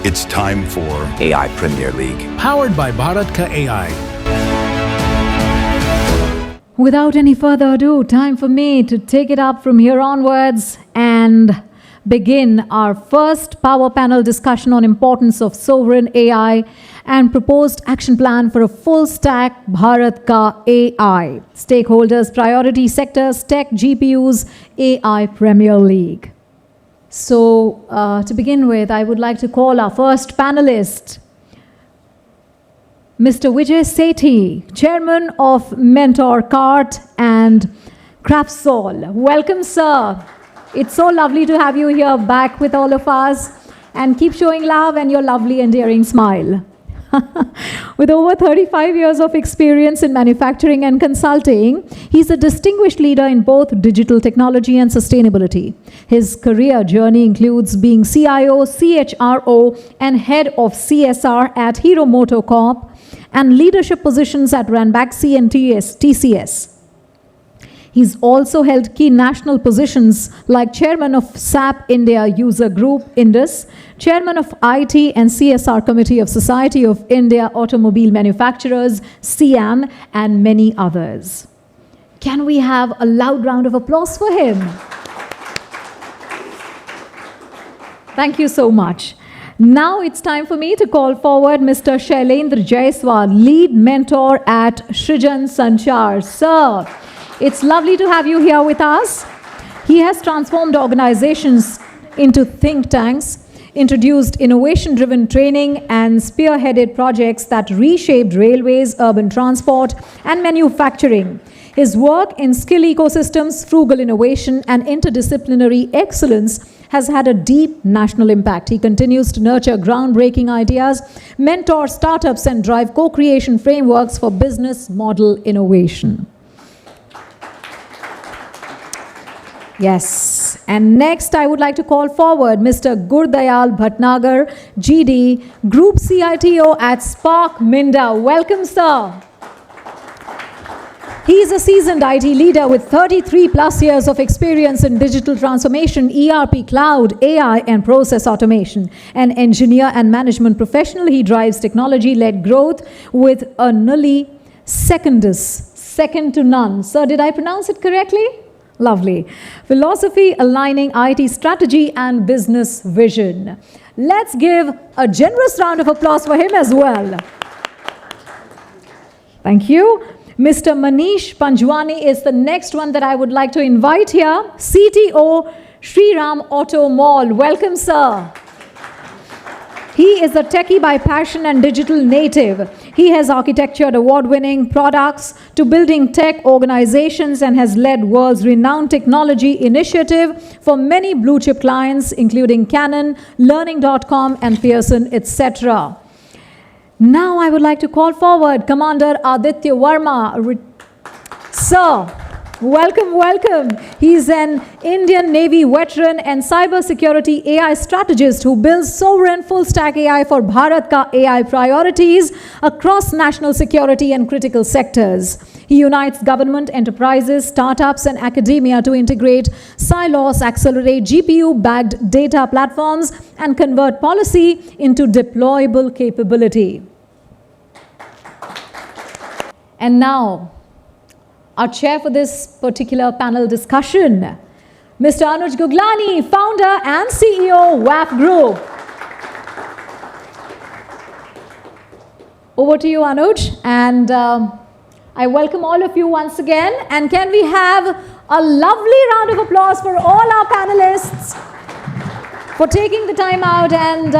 It's time for AI Premier League. Powered by Bharat AI. Without any further ado, time for me to take it up from here onwards and begin our first power panel discussion on importance of sovereign AI and proposed action plan for a full stack Bharat ka AI. Stakeholders, priority sectors, tech, GPUs, AI Premier League. So to begin with, I would like to call our first panelist, Mr. Vijay Sethi, Chairman of MentorKart and Crafsol. Welcome, sir. It's so lovely to have you here back with all of us, and keep showing love and your lovely endearing smile. With over 35 years of experience in manufacturing and consulting, he's a distinguished leader in both digital technology and sustainability. His career journey includes being CIO, CHRO, and head of CSR at Hero MotoCorp, and leadership positions at Ranbaxy and TCS. He's also held key national positions like Chairman of SAP India User Group, Indus, Chairman of IT and CSR Committee of Society of India Automobile Manufacturers, SIAM, and many others. Can we have a loud round of applause for him? Thank you so much. Now it's time for me to call forward Mr. Shailendra Jaiswal, lead mentor at SRIJAN SANCHAR. Sir, it's lovely to have you here with us. He has transformed organizations into think tanks, introduced innovation-driven training, and spearheaded projects that reshaped railways, urban transport, and manufacturing. His work in skill ecosystems, frugal innovation, and interdisciplinary excellence has had a deep national impact. He continues to nurture groundbreaking ideas, mentor startups, and drive co-creation frameworks for business model innovation. Yes. And next, I would like to call forward Mr. Gurdayal Bhatnagar, GD, Group CITO at Spark Minda. Welcome, sir. He is a seasoned IT leader with 33 plus years of experience in digital transformation, ERP, cloud, AI, and process automation. An engineer and management professional, he drives technology-led growth with a nulli secondus, second to none. Sir, did I pronounce it correctly? Lovely. Philosophy aligning IT strategy and business vision. Let's give a generous round of applause for him as well. Thank you. Mr. Manish Panjwani is the next one that I would like to invite here. CTO, Shriram Automall. Welcome, sir. He is a techie by passion and digital native. He has architectured award-winning products to building tech organizations and has led world's renowned technology initiative for many blue-chip clients, including Canon, Learning.com, and Pearson, etc. Now I would like to call forward Commander Aditya Varma. Sir, welcome, welcome. He's an Indian Navy veteran and cybersecurity AI strategist who builds sovereign full-stack AI for Bharat ka AI priorities across national security and critical sectors. He unites government, enterprises, startups, and academia to integrate silos, accelerate GPU-backed data platforms, and convert policy into deployable capability. And now, our chair for this particular panel discussion, Mr. Anuj Guglani, founder and CEO, WAP Group. Over to you, Anuj, and I welcome all of you once again. And can we have a lovely round of applause for all our panelists for taking the time out and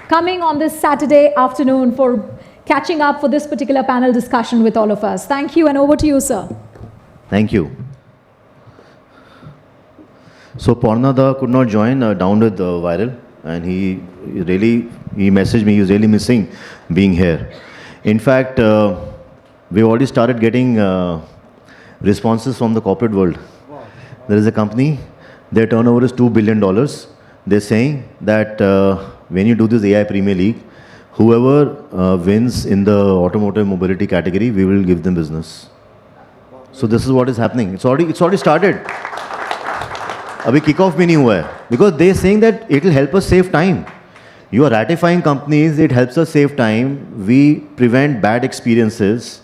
coming on this Saturday afternoon for catching up for this particular panel discussion with all of us. Thank you, and over to you, sir. Thank you. So Pornada could not join down with viral, and he messaged me. He was really missing being here. In fact, we already started getting responses from the corporate world. Wow. There is a company, their turnover is $2 billion. They're saying that when you do this AI Premier League, whoever wins in the automotive mobility category, we will give them business. So this is what is happening. It's already started. अभी kick off भी नहीं हुआ है, because they saying that it will help us save time. You are ratifying companies, it helps us save time, we prevent bad experiences,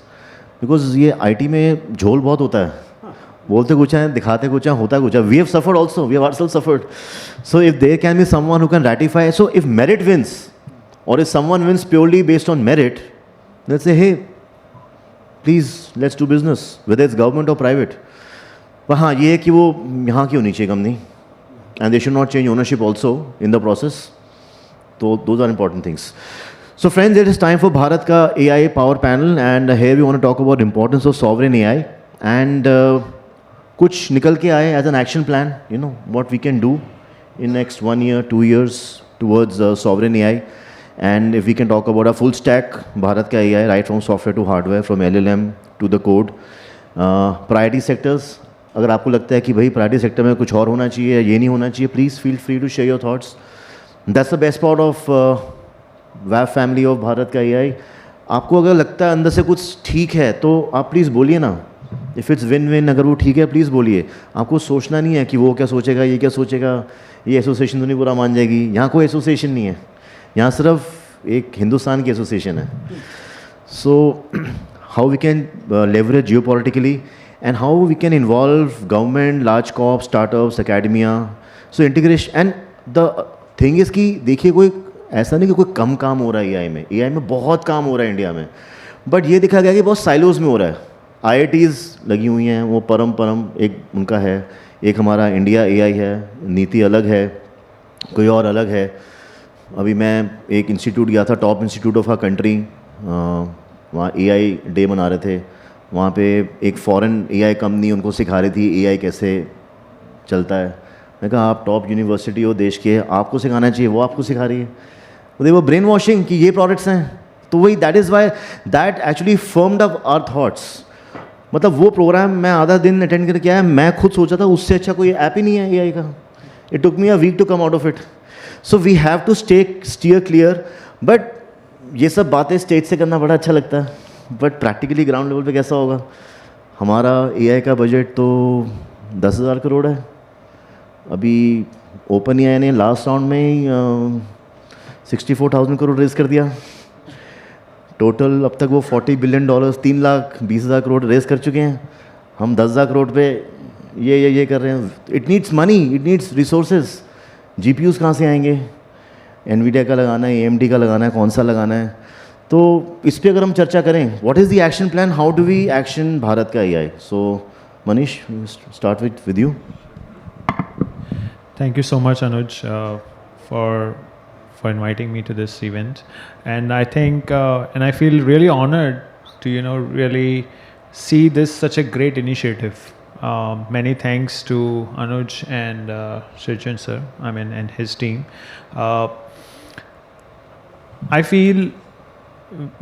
because ये IT में झोल बहुत होता है, बोलते कुछ है, दिखाते कुछ है, होता कुछ है. We have suffered also, we have ourselves suffered. So if there can be someone who can ratify, so if merit wins, or if someone wins purely based on merit, let's say, hey, please, let's do business, whether it's government or private. But हाँ, ये है कि वो यहाँ की होनी चाहिए company, and they should not change ownership also in the process. So those are important things. So friends, it is time for Bharat ka AI power panel, and here we want to talk about importance of sovereign AI, and कुछ निकल के आए as an action plan, you know, what we can do in next 1 year, 2 years towards sovereign AI. And if we can talk about a full stack Bharat ka AI, right from software to hardware, from LLM to the code. Priority sectors, अगर आपको लगता है कि भाई priority sector में कुछ और होना चाहिए, ये नहीं होना चाहिए, please feel free to share your thoughts. That's the best part of WAF family of Bharat का AI. आपको अगर लगता है अंदर से कुछ ठीक है तो आप प्लीज़ बोलिए ना. If it's win-win, अगर वो ठीक है प्लीज़ बोलिए. आपको सोचना नहीं है कि वो क्या सोचेगा, ये क्या सोचेगा, ये एसोसिएशन तो नहीं बुरा मान जाएगी. यहाँ कोई एसोसिएशन नहीं है, यहाँ सिर्फ एक हिंदुस्तान की एसोसिएशन है. So how we can leverage geopolitically, and how we can involve government, large corp, startups, academia. So integration, and the thing is कि देखिए, कोई ऐसा नहीं कि कोई कम काम हो रहा है एआई में. एआई में बहुत काम हो रहा है इंडिया में, बट ये देखा गया कि बहुत साइलोज में हो रहा है. IITs लगी हुई हैं, वो परम एक उनका है, एक हमारा इंडिया AI है, नीति अलग है, कोई और अलग है. अभी मैं एक इंस्टीट्यूट गया था, top institute of our country, वहाँ AI डे मना रहे थे. वहाँ पे एक फॉरेन AI कंपनी उनको सिखा रही थी AI कैसे चलता है. मैं कहा आप टॉप यूनिवर्सिटी हो देश के, आपको सिखाना चाहिए, वो आपको सिखा रही है. वो ब्रेन वॉशिंग कि ये प्रोडक्ट्स हैं. तो वही that is why that actually firmed up our thoughts. मतलब वो प्रोग्राम मैं आधा दिन अटेंड करके आया, मैं खुद सोचा था उससे अच्छा कोई ऐप ही नहीं है AI का. It took me a week to come out of it. So we have to steer clear. But ये सब बातें स्टेज से करना बड़ा अच्छा लगता है, बट प्रैक्टिकली ग्राउंड लेवल पे कैसा होगा. हमारा AI का बजट तो 10,000 करोड़ है. अभी ओपन AI ने लास्ट राउंड में ही 64,000 करोड़ रेज कर दिया. टोटल अब तक वो $40 बिलियन, 3,20,000 करोड़ रेज कर चुके हैं. हम 10,000 करोड़ पे ये कर रहे हैं. It needs money, it needs resources. GPUs कहाँ से आएंगे, NVIDIA का लगाना है, AMD का लगाना है, कौन सा लगाना है. तो इस पर अगर हम चर्चा करें, what is the action plan, how do we action Bharat का AI. So Manish, start with you. Thank you so much, Anuj, for inviting me to this event. And I think, and I feel really honored to, really see this such a great initiative. Many thanks to Anuj and SRIJAN sir, and his team. I feel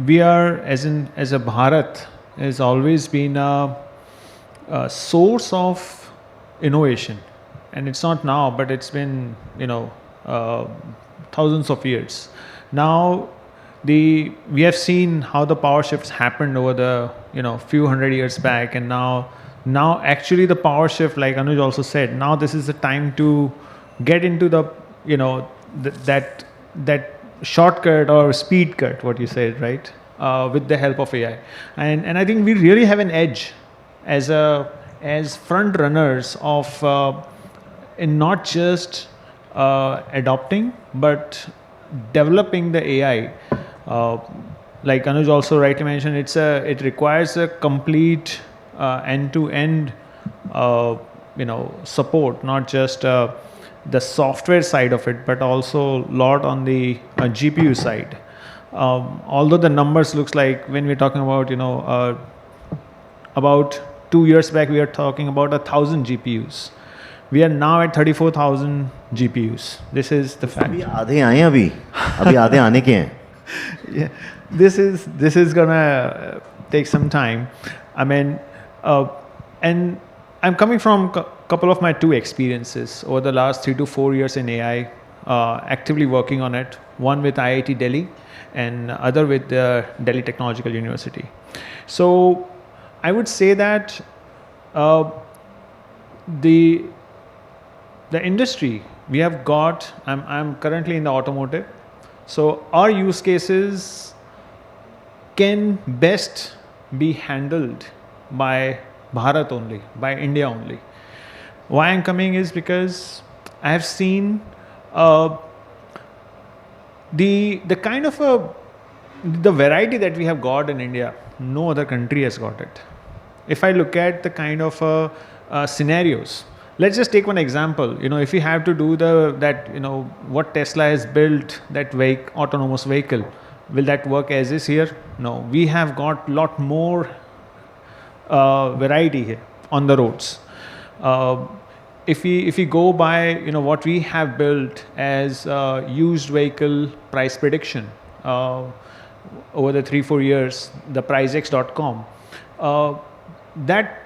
we are, as a Bharat, has always been a source of innovation. And it's not now, but it's been, thousands of years. Now, we have seen how the power shifts happened over the, few hundred years back, and now actually the power shift, like Anuj also said, now this is the time to get into the, that shortcut or speed cut, what you said, right? With the help of AI, and I think we really have an edge as front runners of in not just adopting but developing the AI. Like Anuj also rightly mentioned, it requires a complete end-to-end support, not just the software side of it, but also lot on the GPU side. Although the numbers looks like, when we're talking about 2 years back we are talking about 1,000 GPUs. We are now at 34,000 GPUs. This is the fact. अभी आधे आए हैं, अभी आधे आने के हैं. Yeah, this is gonna take some time. I mean, and I'm coming from couple of my 2 experiences over the last 3 to 4 years in AI, actively working on it. One with IIT Delhi and other with the Delhi Technological University. So I would say that the industry we have got. I'm currently in the automotive. So our use cases can best be handled by Bharat only, by India only. Why I'm coming is because I have seen the kind of the variety that we have got in India. No other country has got it. If I look at the kind of scenarios, let's just take one example. If you have to do what Tesla has built, that autonomous vehicle, will that work as is here? No. We have got lot more variety here on the roads. If we go by what we have built as used vehicle price prediction over the 3-4 years, the pricex.com, that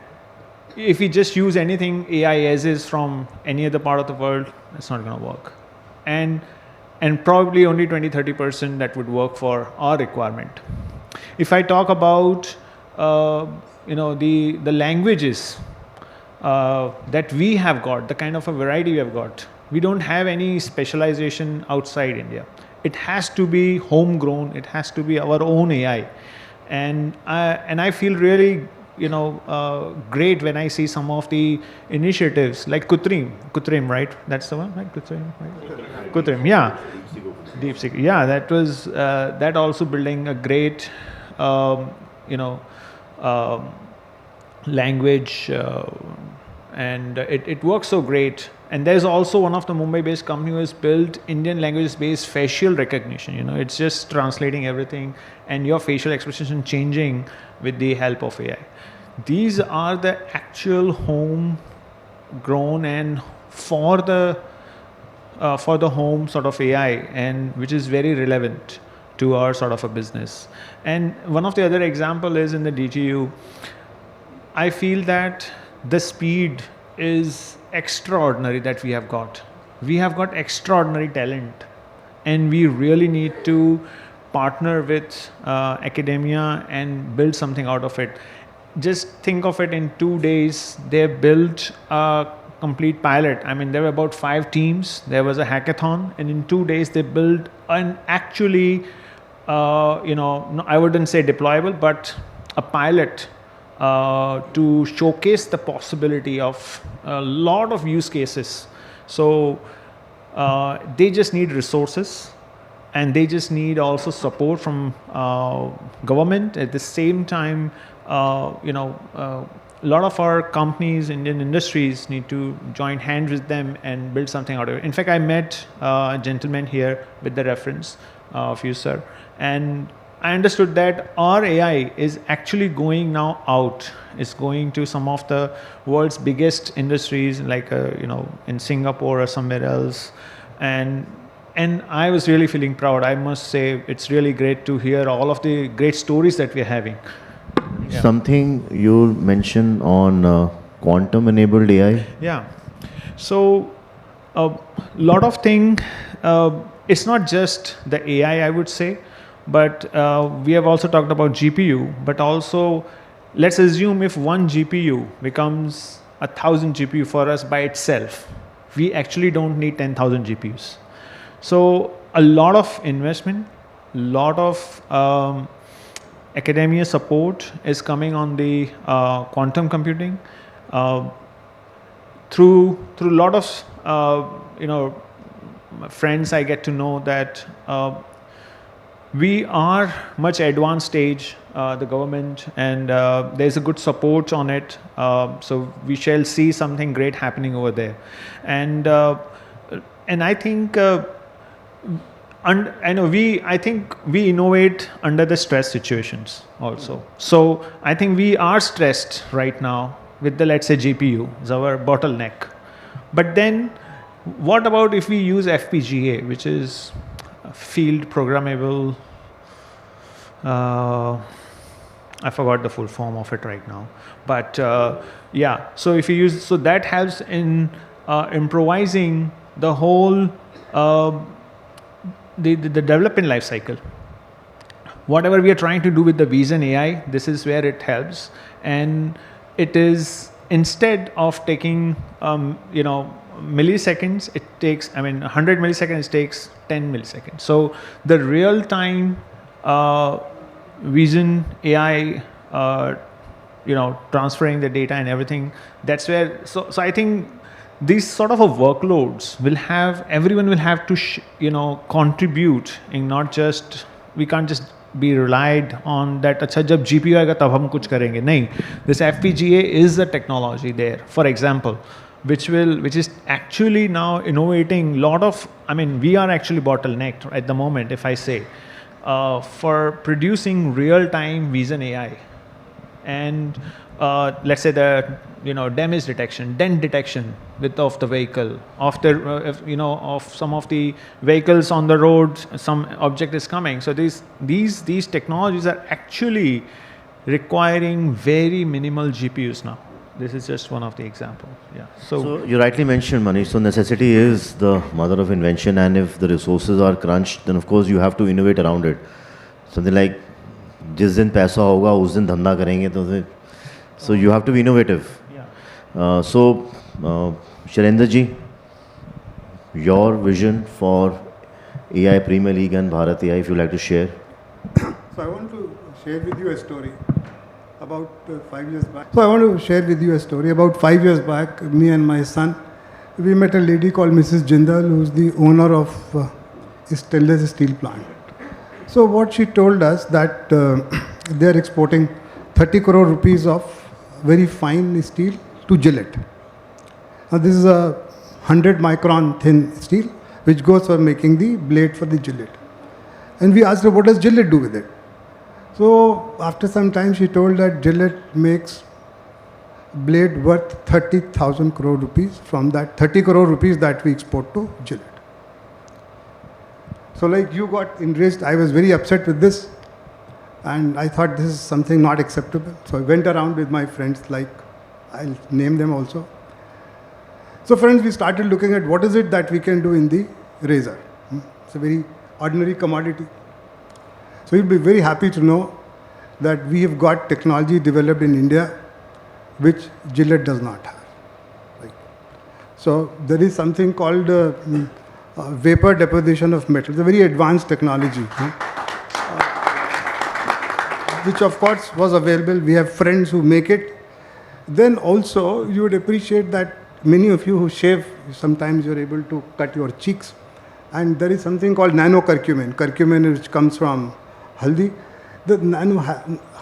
if we just use anything AI as is from any other part of the world, it's not going to work. And probably only 20-30% that would work for our requirement. If I talk about the languages that we have got, the kind of a variety we have got, we don't have any specialization outside India. It has to be homegrown. It has to be our own AI, and I feel really great when I see some of the initiatives like Kutrim, right? That's the one, right? Kutrim, right? Kutrim, yeah. DeepSeek, yeah. That was that also building a great language, and it works so great. And there's also one of the Mumbai-based company who has built Indian languages-based facial recognition. It's just translating everything and your facial expression changing with the help of AI. These are the actual home-grown and for the home sort of AI, and which is very relevant to our sort of a business. And one of the other example is in the DTU. I feel that the speed is extraordinary that we have got. We have got extraordinary talent, and we really need to partner with academia and build something out of it. Just think of it, in 2 days, they built a complete pilot. I mean, there were about 5 teams. There was a hackathon, and in 2 days, they built an actually, I wouldn't say deployable, but a pilot to showcase the possibility of a lot of use cases. So they just need resources, and they just need also support from government. At the same time, a lot of our companies, Indian industries, need to join hands with them and build something out of it. In fact, I met a gentleman here with the reference of you, sir, and I understood that our AI is actually going now out. It's going to some of the world's biggest industries, like in Singapore or somewhere else, and I was really feeling proud. I must say, it's really great to hear all of the great stories that we're having. Yeah. Something you mentioned on quantum-enabled AI. Yeah. So a lot of things. It's not just the AI, I would say. But we have also talked about GPU, but also let's assume if one GPU becomes 1,000 GPU for us by itself, we actually don't need 10,000 GPUs. So a lot of investment, a lot of academia support is coming on the quantum computing through a lot of friends. I get to know that we are much advanced stage, the government, and there's a good support on it. So we shall see something great happening over there, and I think. I think we innovate under the stress situations also. So I think we are stressed right now with the, let's say, GPU is our bottleneck. But then what about if we use FPGA, which is field programmable, I forgot the full form of it right now. But yeah, so if you use, so that helps in improvising the whole the development life cycle. Whatever we are trying to do with the Vision AI, this is where it helps. And it is, instead of taking milliseconds, it takes, 100 milliseconds takes 10 milliseconds. So the real time vision AI, transferring the data and everything, that's where, so I think these sort of workloads will have, everyone will have to, contribute in, not just, we can't just be relied on that, अच्छा जब GPU आएगा तब हम कुछ करेंगे, नहीं. This FPGA is a technology there, for example, which is actually now innovating lot of, we are actually bottlenecked at the moment, if I say, for producing real-time vision AI. And let's say the damage detection, dent detection of the vehicle, of the of some of the vehicles on the road, some object is coming. So these technologies are actually requiring very minimal GPUs now. This is just one of the examples. Yeah. So you rightly mentioned, Manish. So necessity is the mother of invention, and if the resources are crunched, then of course you have to innovate around it. Something like, जिस दिन पैसा होगा उस दिन धंधा करेंगे तो so you have to be innovative. Yeah. So Shailendra ji, your vision for AI Premier League and Bharat AI, if you like to share. So I want to share with you a story about 5 years back. So I want to share with you a story about 5 years back. Me and my son, we met a lady called Mrs. Jindal, who is the owner of stainless steel plant. So what she told us that they are exporting 30 crore rupees of very fine steel to Gillette. Now this is a 100 micron thin steel which goes for making the blade for the Gillette. And we asked her, what does Gillette do with it? So after some time she told that Gillette makes blade worth 30,000 crore rupees from that 30 crore rupees that we export to Gillette. So like you got enraged, I was very upset with this. And I thought this is something not acceptable. So I went around with my friends, like I'll name them also. So friends, we started looking at what is it that we can do in the razor. It's a very ordinary commodity. So you'll be very happy to know that we have got technology developed in India which Gillette does not have. Right. So there is something called vapor deposition of metal. It's a very advanced technology. Which of course was available. We have friends who make it. Then also you would appreciate that many of you who shave, sometimes you're able to cut your cheeks. And there is something called nano curcumin. Curcumin which comes from haldi. The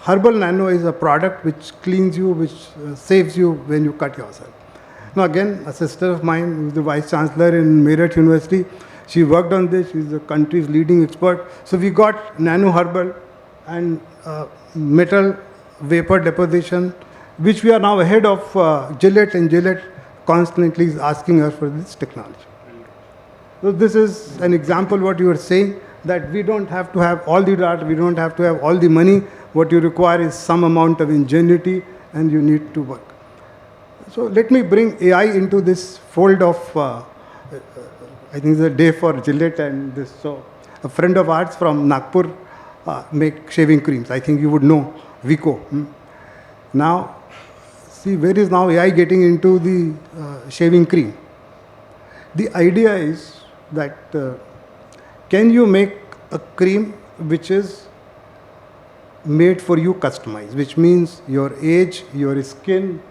herbal nano is a product which cleans you, which saves you when you cut yourself. Now again, a sister of mine who is the Vice Chancellor in Meerut University, she worked on this. She's the country's leading expert. So we got nano herbal and metal vapor deposition, which we are now ahead of Gillette, and Gillette constantly is asking us for this technology. So this is an example what you are saying, that we don't have to have all the data, we don't have to have all the money. What you require is some amount of ingenuity and you need to work. So let me bring AI into this fold of, I think it's a day for Gillette and this. So a friend of ours from Nagpur make shaving creams. I think you would know, Vico. Now, see where is now AI getting into the shaving cream. The idea is that can you make a cream which is made for you customized, which means your age, your skin,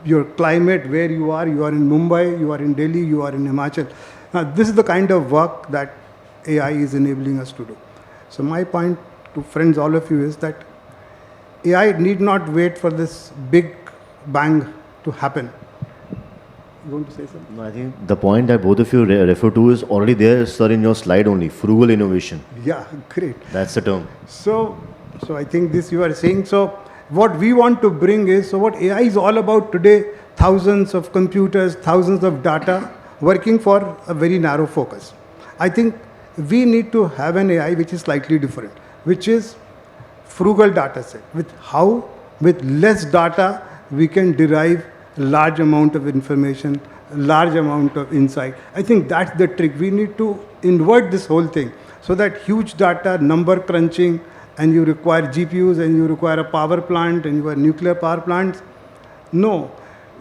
your climate, where you are in Mumbai, you are in Delhi, you are in Himachal. Now this is the kind of work that AI is enabling us to do. So my point to friends, all of you, is that AI need not wait for this big bang to happen. You want to say something? No, I think the point that both of you refer to is already there, sir, in your slide only. Frugal innovation. Yeah, great. That's the term. So I think this you are saying. So what we want to bring is, so what AI is all about today, thousands of computers, thousands of data working for a very narrow focus. I think we need to have an AI which is slightly different, which is frugal data set. With less data, we can derive large amount of information, large amount of insight. I think that's the trick. We need to invert this whole thing so that huge data, number crunching, and you require GPUs and you require a power plant and you have nuclear power plants. No,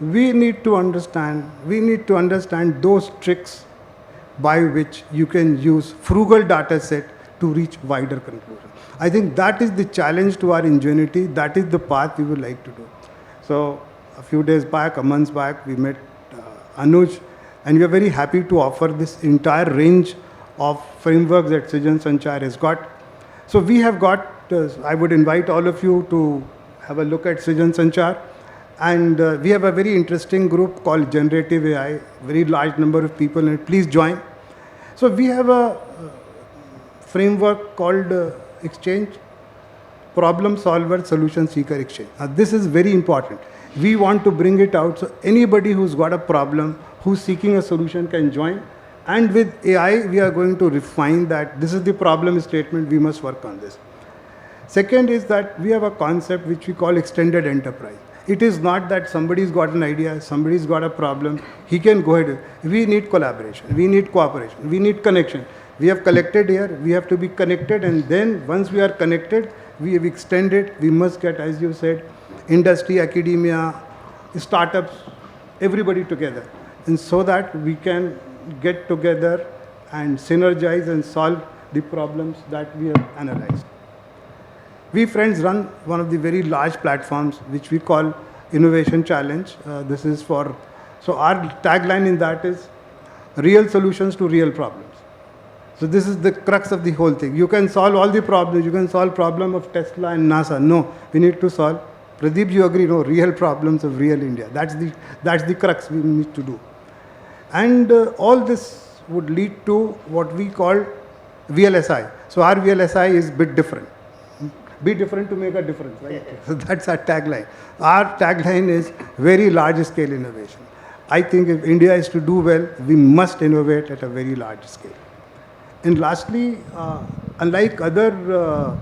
we need to understand those tricks by which you can use frugal data set to reach wider conclusion. I think that is the challenge to our ingenuity. That is the path we would like to do. So a few days back, a month back, we met Anuj, and we are very happy to offer this entire range of frameworks that SRIJAN SANCHAR has got. So we have got, I would invite all of you to have a look at SRIJAN SANCHAR. And we have a very interesting group called Generative AI, very large number of people in it. Please join. So we have a framework called Exchange, Problem Solver Solution Seeker Exchange. Now this is very important. We want to bring it out so anybody who's got a problem, who's seeking a solution can join. And with AI, we are going to refine that. This is the problem statement, we must work on this. Second is that we have a concept which we call extended enterprise. It is not that somebody's got an idea, somebody's got a problem, he can go ahead. We need collaboration, we need cooperation, we need connection. We have collected here, we have to be connected, and then once we are connected, we have extended. We must get, as you said, industry, academia, startups, everybody together. And so that we can get together and synergize and solve the problems that we have analyzed. We friends run one of the very large platforms which we call Innovation Challenge. This is for, so our tagline in that is real solutions to real problems. So this is the crux of the whole thing. You can solve all the problems. You can solve problem of Tesla and NASA. No, we need to solve. Pradeep, you agree? No, real problems of real India. That's the crux we need to do. And all this would lead to what we call VLSI. So our VLSI is a bit different. Be different to make a difference, right? So that's our tagline. Our tagline is very large scale innovation. I think if India is to do well, we must innovate at a very large scale. And lastly, unlike other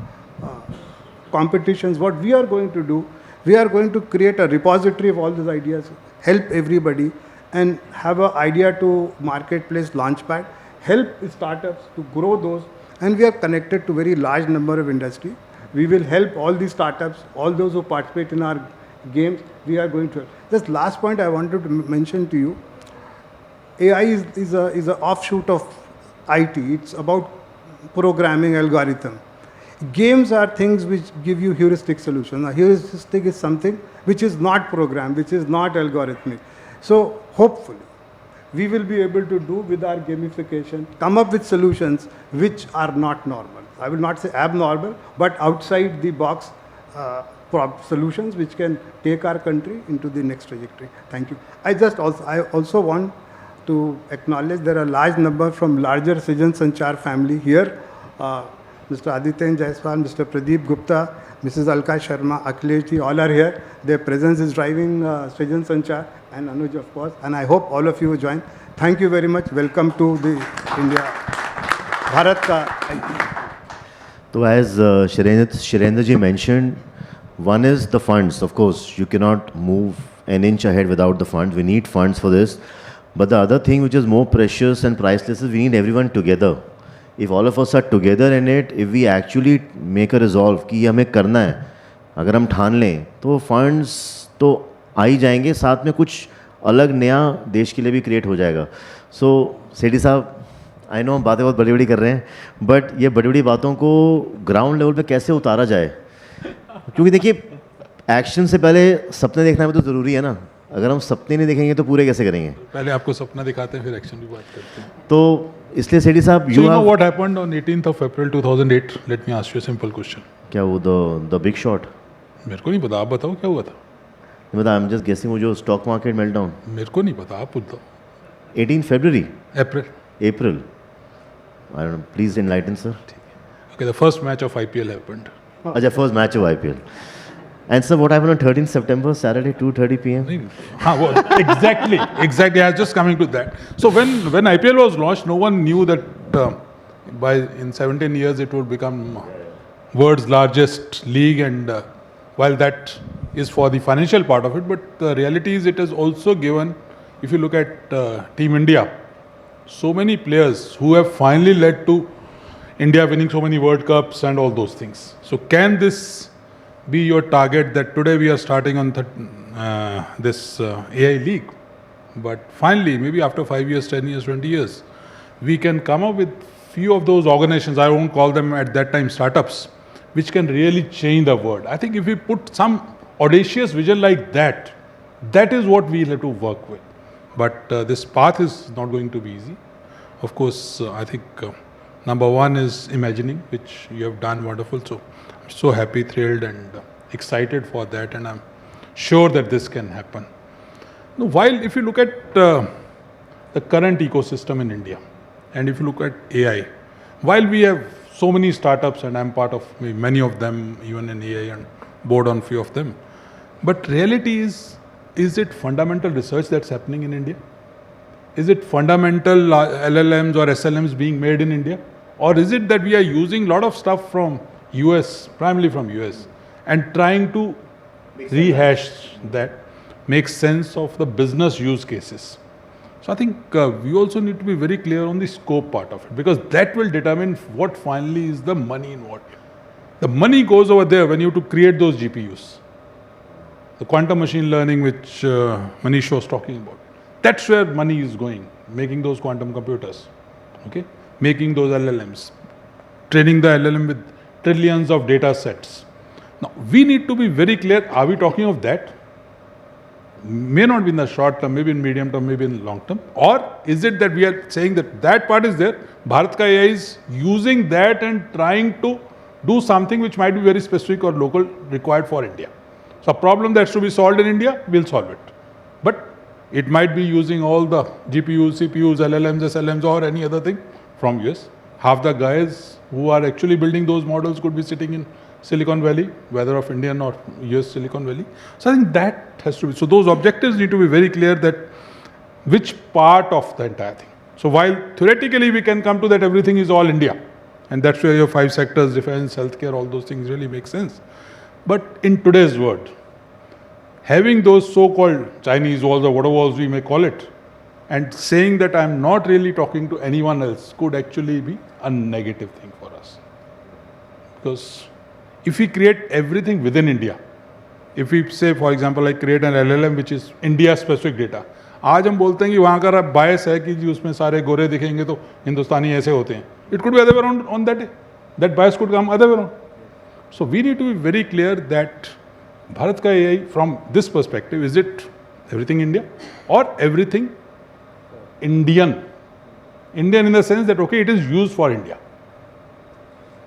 competitions, what we are going to do, we are going to create a repository of all these ideas, help everybody, and have an idea to marketplace launchpad, help startups to grow those, and we are connected to very large number of industry. We will help all the startups, all those who participate in our games, we are going to help. Just last point I wanted to mention to you, AI is an offshoot of IT. It's about programming algorithm. Games are things which give you heuristic solutions. Now, heuristic is something which is not programmed, which is not algorithmic. So hopefully, we will be able to do with our gamification, come up with solutions which are not normal. I will not say abnormal, but outside the box solutions which can take our country into the next trajectory. Thank you. I also want to acknowledge there are a large number from larger SRIJAN SANCHAR family here. Mr. Aditya and Jaiswal, Mr. Pradeep Gupta, Mrs. Alka Sharma, Akhilesh, all are here. Their presence is driving SRIJAN SANCHAR, and Anuj, of course. And I hope all of you join. Thank you very much. Welcome to the India Bharat ka. So as Shailendra ji mentioned, one is the funds. Of course, you cannot move an inch ahead without the funds. We need funds for this. But the other thing which is more precious and priceless is we need everyone together. If all of us are together in it, if we actually make a resolve कि हमें करना है, अगर हम ठान लें, तो funds तो आ ही जाएंगे, साथ में कुछ अलग नया देश के लिए भी create हो जाएगा. So सेठी साहब, I know हम बातें बहुत बड़ी-बड़ी कर रहे हैं, but ये बड़ी-बड़ी बातों को ground level पे कैसे उतारा जाए? क्योंकि देखिए, action से पहले सपने देखना भी तो ज़रूरी है ना. अगर हम सपने नहीं देखेंगे तो पूरे कैसे करेंगे? पहले आपको सपना दिखाते हैं, फिर एक्शन की बात करते हैं. तो इसलिए सेठी साहब, you know what happened on 18th of April 2008? Let me ask you a simple question. क्या वो the big shot? मेरे को नहीं पता, आप बताओ क्या हुआ था? नहीं पता, I'm just guessing वो जो stock market meltdown. मेरे को नहीं पता, आप बताओ. 18 February. April. I don't know. Please enlighten, sir. Okay, the first match of IPL happened. अच्छा, first match of IPL. And sir, what happened on 13th September, Saturday, 2:30 p.m.? Exactly. I was just coming to that. So when IPL was launched, no one knew that in 17 years it would become world's largest league, and while that is for the financial part of it, but the reality is it has also given, if you look at Team India, so many players who have finally led to India winning so many World Cups and all those things. So can this be your target that today we are starting on this AI League. But finally, maybe after 5 years, 10 years, 20 years, we can come up with few of those organizations, I won't call them at that time startups, which can really change the world. I think if we put some audacious vision like that, that is what we'll have to work with. But this path is not going to be easy. Of course, I think number one is imagining, which you have done wonderful. So I'm so happy, thrilled and excited for that, and I'm sure that this can happen. Now, while if you look at the current ecosystem in India, and if you look at AI, while we have so many startups, and I'm part of many of them, even in AI and board on few of them, but reality is it fundamental research that's happening in India? Is it fundamental LLMs or SLMs being made in India? Or is it that we are using a lot of stuff from US, primarily from US, and trying to rehash that, make sense of the business use cases? So I think we also need to be very clear on the scope part of it, because that will determine what finally is the money involved. The money goes over there when you have to create those GPUs. The quantum machine learning, which Manish was talking about, that's where money is going, making those quantum computers, okay? Making those LLMs, training the LLM with trillions of data sets. Now, we need to be very clear, are we talking of that? May not be in the short term, maybe in medium term, maybe in long term. Or is it that we are saying that that part is there, Bharat Ka AI is using that and trying to do something which might be very specific or local required for India. So a problem that's to be solved in India, we'll solve it. But it might be using all the GPUs, CPUs, LLMs, SLMs or any other thing from US. Half the guys who are actually building those models could be sitting in Silicon Valley, whether of Indian or US Silicon Valley. So I think that has to be, so those objectives need to be very clear, that which part of the entire thing. So while theoretically we can come to that everything is all India, and that's where your 5 sectors, defense, healthcare, all those things really make sense. But in today's world, having those so-called Chinese walls or whatever walls we may call it, and saying that I'm not really talking to anyone else could actually be a negative thing for us. Because if we create everything within India, if we say, for example, I create an LLM which is India-specific data, आज हम बोलते हैं कि वहाँ का बायस है कि जी उसमें सारे गोरे दिखेंगे तो हिंदुस्तानी ऐसे होते हैं. It could be other way around on that day. That bias could come other way around. So we need to be very clear that Bharat Ka AI, from this perspective, is it everything India or everything Indian? Indian in the sense that, okay, it is used for India,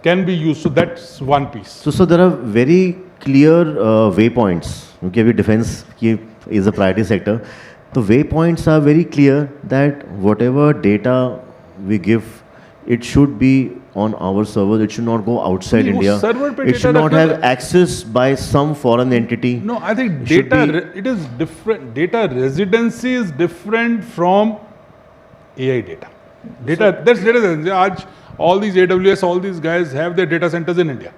can be used. So that's one piece. So there are very clear waypoints. Okay, defense is a priority sector. The waypoints are very clear that whatever data we give, it should be on our servers. It should not go outside India. It should not have access by some foreign entity. No, I think data, it is different. Data residency is different from AI data. That's data residency. All these AWS, all these guys have their data centers in India.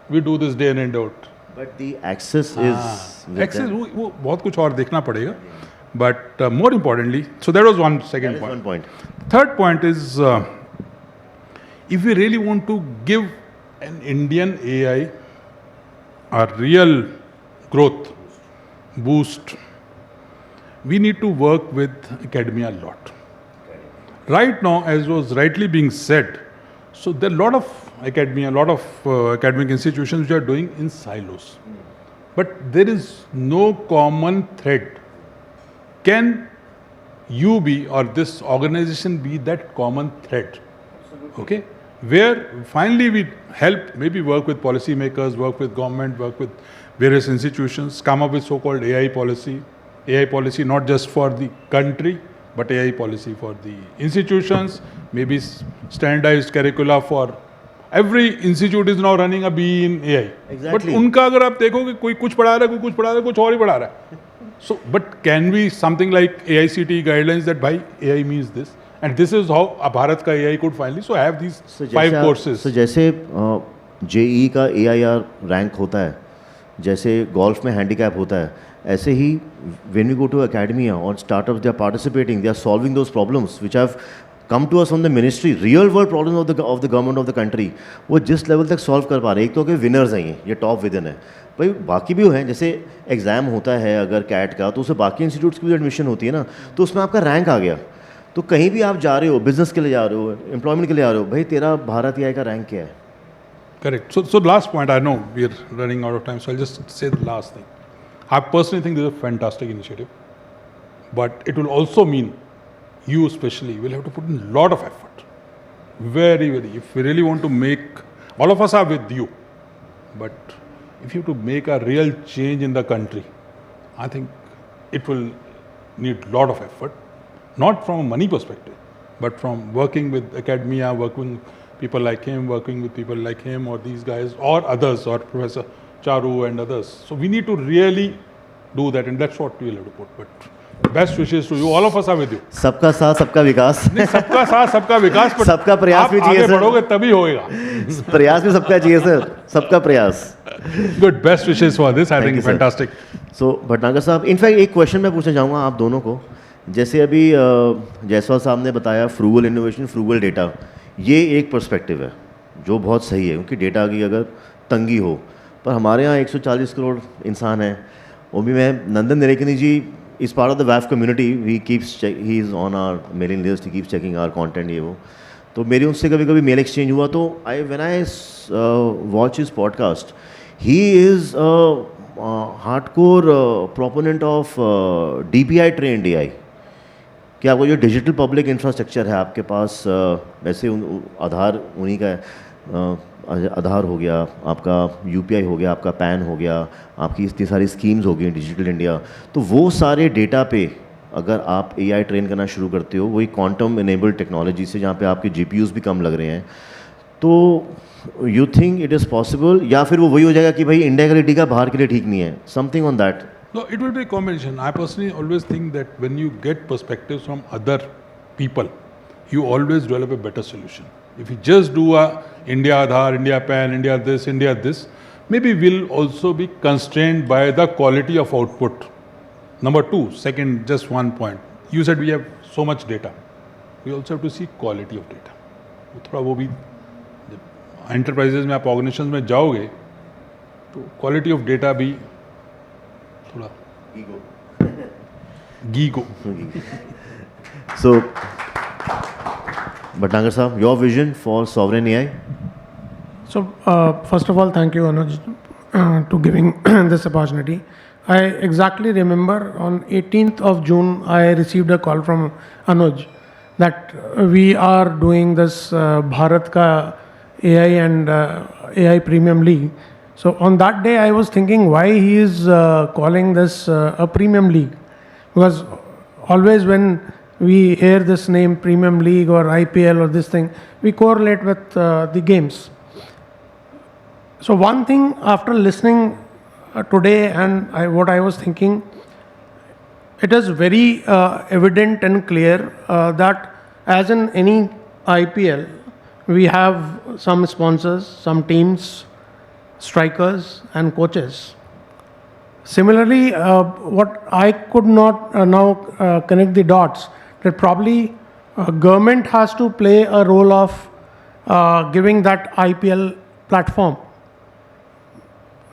We do this day in and out. But the access is... Access, वो बहुत कुछ और देखना पड़ेगा. But more importantly, so that was one second point. One point. Third point is, if we really want to give an Indian AI a real growth boost, we need to work with academia a lot. Right now, as was rightly being said, so there are a lot of academia, a lot of academic institutions which are doing in silos. But there is no common thread. Can you be, or this organization be, that common thread? Okay? Where finally we help, maybe work with policymakers, work with government, work with various institutions, come up with so-called AI policy not just for the country, but AI policy for the institutions, maybe standardized curricula for every institute is now running a BE in AI. Exactly. But उनका अगर आप देखोगे कोई कुछ पढ़ा रहा है, कोई कुछ पढ़ा रहा है, कुछ और ही पढ़ा रहा है. So, but can we something like AICTE guidelines that by AI means this, and this is how a Bharat Ka AI could finally have these 5 courses. So जैसे JEE का AIR rank होता है, जैसे golf में handicap होता है, ऐसे ही when we go to academia or startups, they are participating, they are solving those problems which have come to us from the ministry, real world problems of the government of the country, वो जिस level तक solve कर पा रहे हैं, एक तो कि विनर्स हैं ये टॉप विदन है भाई, बाकी भी हैं, जैसे एग्ज़ाम होता है अगर कैट का तो उससे बाकी इंस्टीट्यूट्स की भी एडमिशन होती है ना, तो उसमें आपका रैंक आ गया, तो कहीं भी आप जा रहे हो, बिजनेस के लिए जा रहे हो, एम्प्लॉयमेंट के लिए जा रहे हो, भाई तेरा भारत AI का रैंक क्या है? Correct. So last point, I know we are running out of time, so I'll just say the last thing. I personally think this is a fantastic initiative, but it will also mean you especially will have to put in a lot of effort. Very, very. If we really want to make, all of us are with you, but if you have to make a real change in the country, I think it will need a lot of effort, not from a money perspective, but from working with academia, working with people like him, working with people like him or these guys or others or Professor Charu and others. So we need to really do that, and that's what we'll have to put. But best wishes to you. All of us are with you. सबका साथ सबका विकास. नहीं, सबका साथ सबका विकास, but सबका प्रयास भी चाहिए आप आगे सर. बढ़ोगे तभी होएगा. प्रयास भी सबका चाहिए सर, सबका प्रयास. Good, best wishes for this. I Thank think you, sir. fantastic. सो भटनागर साहब, इनफैक्ट एक क्वेश्चन मैं पूछना चाहूँगा आप दोनों को. जैसे अभी जायसवाल साहब ने बताया फ्रूगल इनोवेशन, फ्रूगल डेटा, ये एक पर्सपेक्टिव है जो बहुत सही है, क्योंकि डेटा की अगर तंगी हो, पर हमारे यहाँ 140 करोड़ इंसान हैं, वो भी मैं नंदन Nilekani ji is part of the waif community, he is on our mailing list, he keeps checking our content, ये वो, तो मेरी उससे कभी कभी मेल एक्सचेंज हुआ, तो when I watch his podcast, he is hardcore proponent of DPI trend AI, कि आपको जो डिजिटल पब्लिक इंफ्रास्ट्रक्चर है आपके पास, वैसे आधार उन्हीं का है, आधार हो गया, आपका UPI हो गया, आपका पैन हो गया, आपकी इतनी सारी स्कीम्स हो गई डिजिटल इंडिया, तो वो सारे डेटा पे अगर आप AI ट्रेन करना शुरू करते हो, वही क्वांटम इनेबल्ड टेक्नोलॉजी से, जहाँ पे आपके GPUs भी कम लग रहे हैं, तो you think it is possible, या फिर वो वही हो जाएगा कि भाई इंडिया के लिए ठीक है, बाहर के लिए ठीक नहीं है, something on that? No, it will be a combination. I personally always think that when you get perspectives from other people, you always develop a better solution. If you just do a India Aadhaar, India PAN, India this, maybe we'll also be constrained by the quality of output. Number two, second, just one point. You said we have so much data. We also have to see quality of data. थोड़ा वो भी enterprises में आप organizations में जाओगे तो quality of data भी थोड़ा गीगो. So, Bhatnagar साहब, your vision for sovereign AI? So, first of all, thank you, Anuj, to giving this opportunity. I exactly remember on 18th of June, I received a call from Anuj that we are doing this Bharat ka AI and AI Premium League. So on that day, I was thinking why he is calling this a Premium League, because always when we hear this name Premium League or IPL or this thing, we correlate with the games. So one thing after listening today and what I was thinking, it is very evident and clear that as in any IPL, we have some sponsors, some teams, strikers and coaches. Similarly, what I could not now connect the dots, that probably government has to play a role of giving that IPL platform.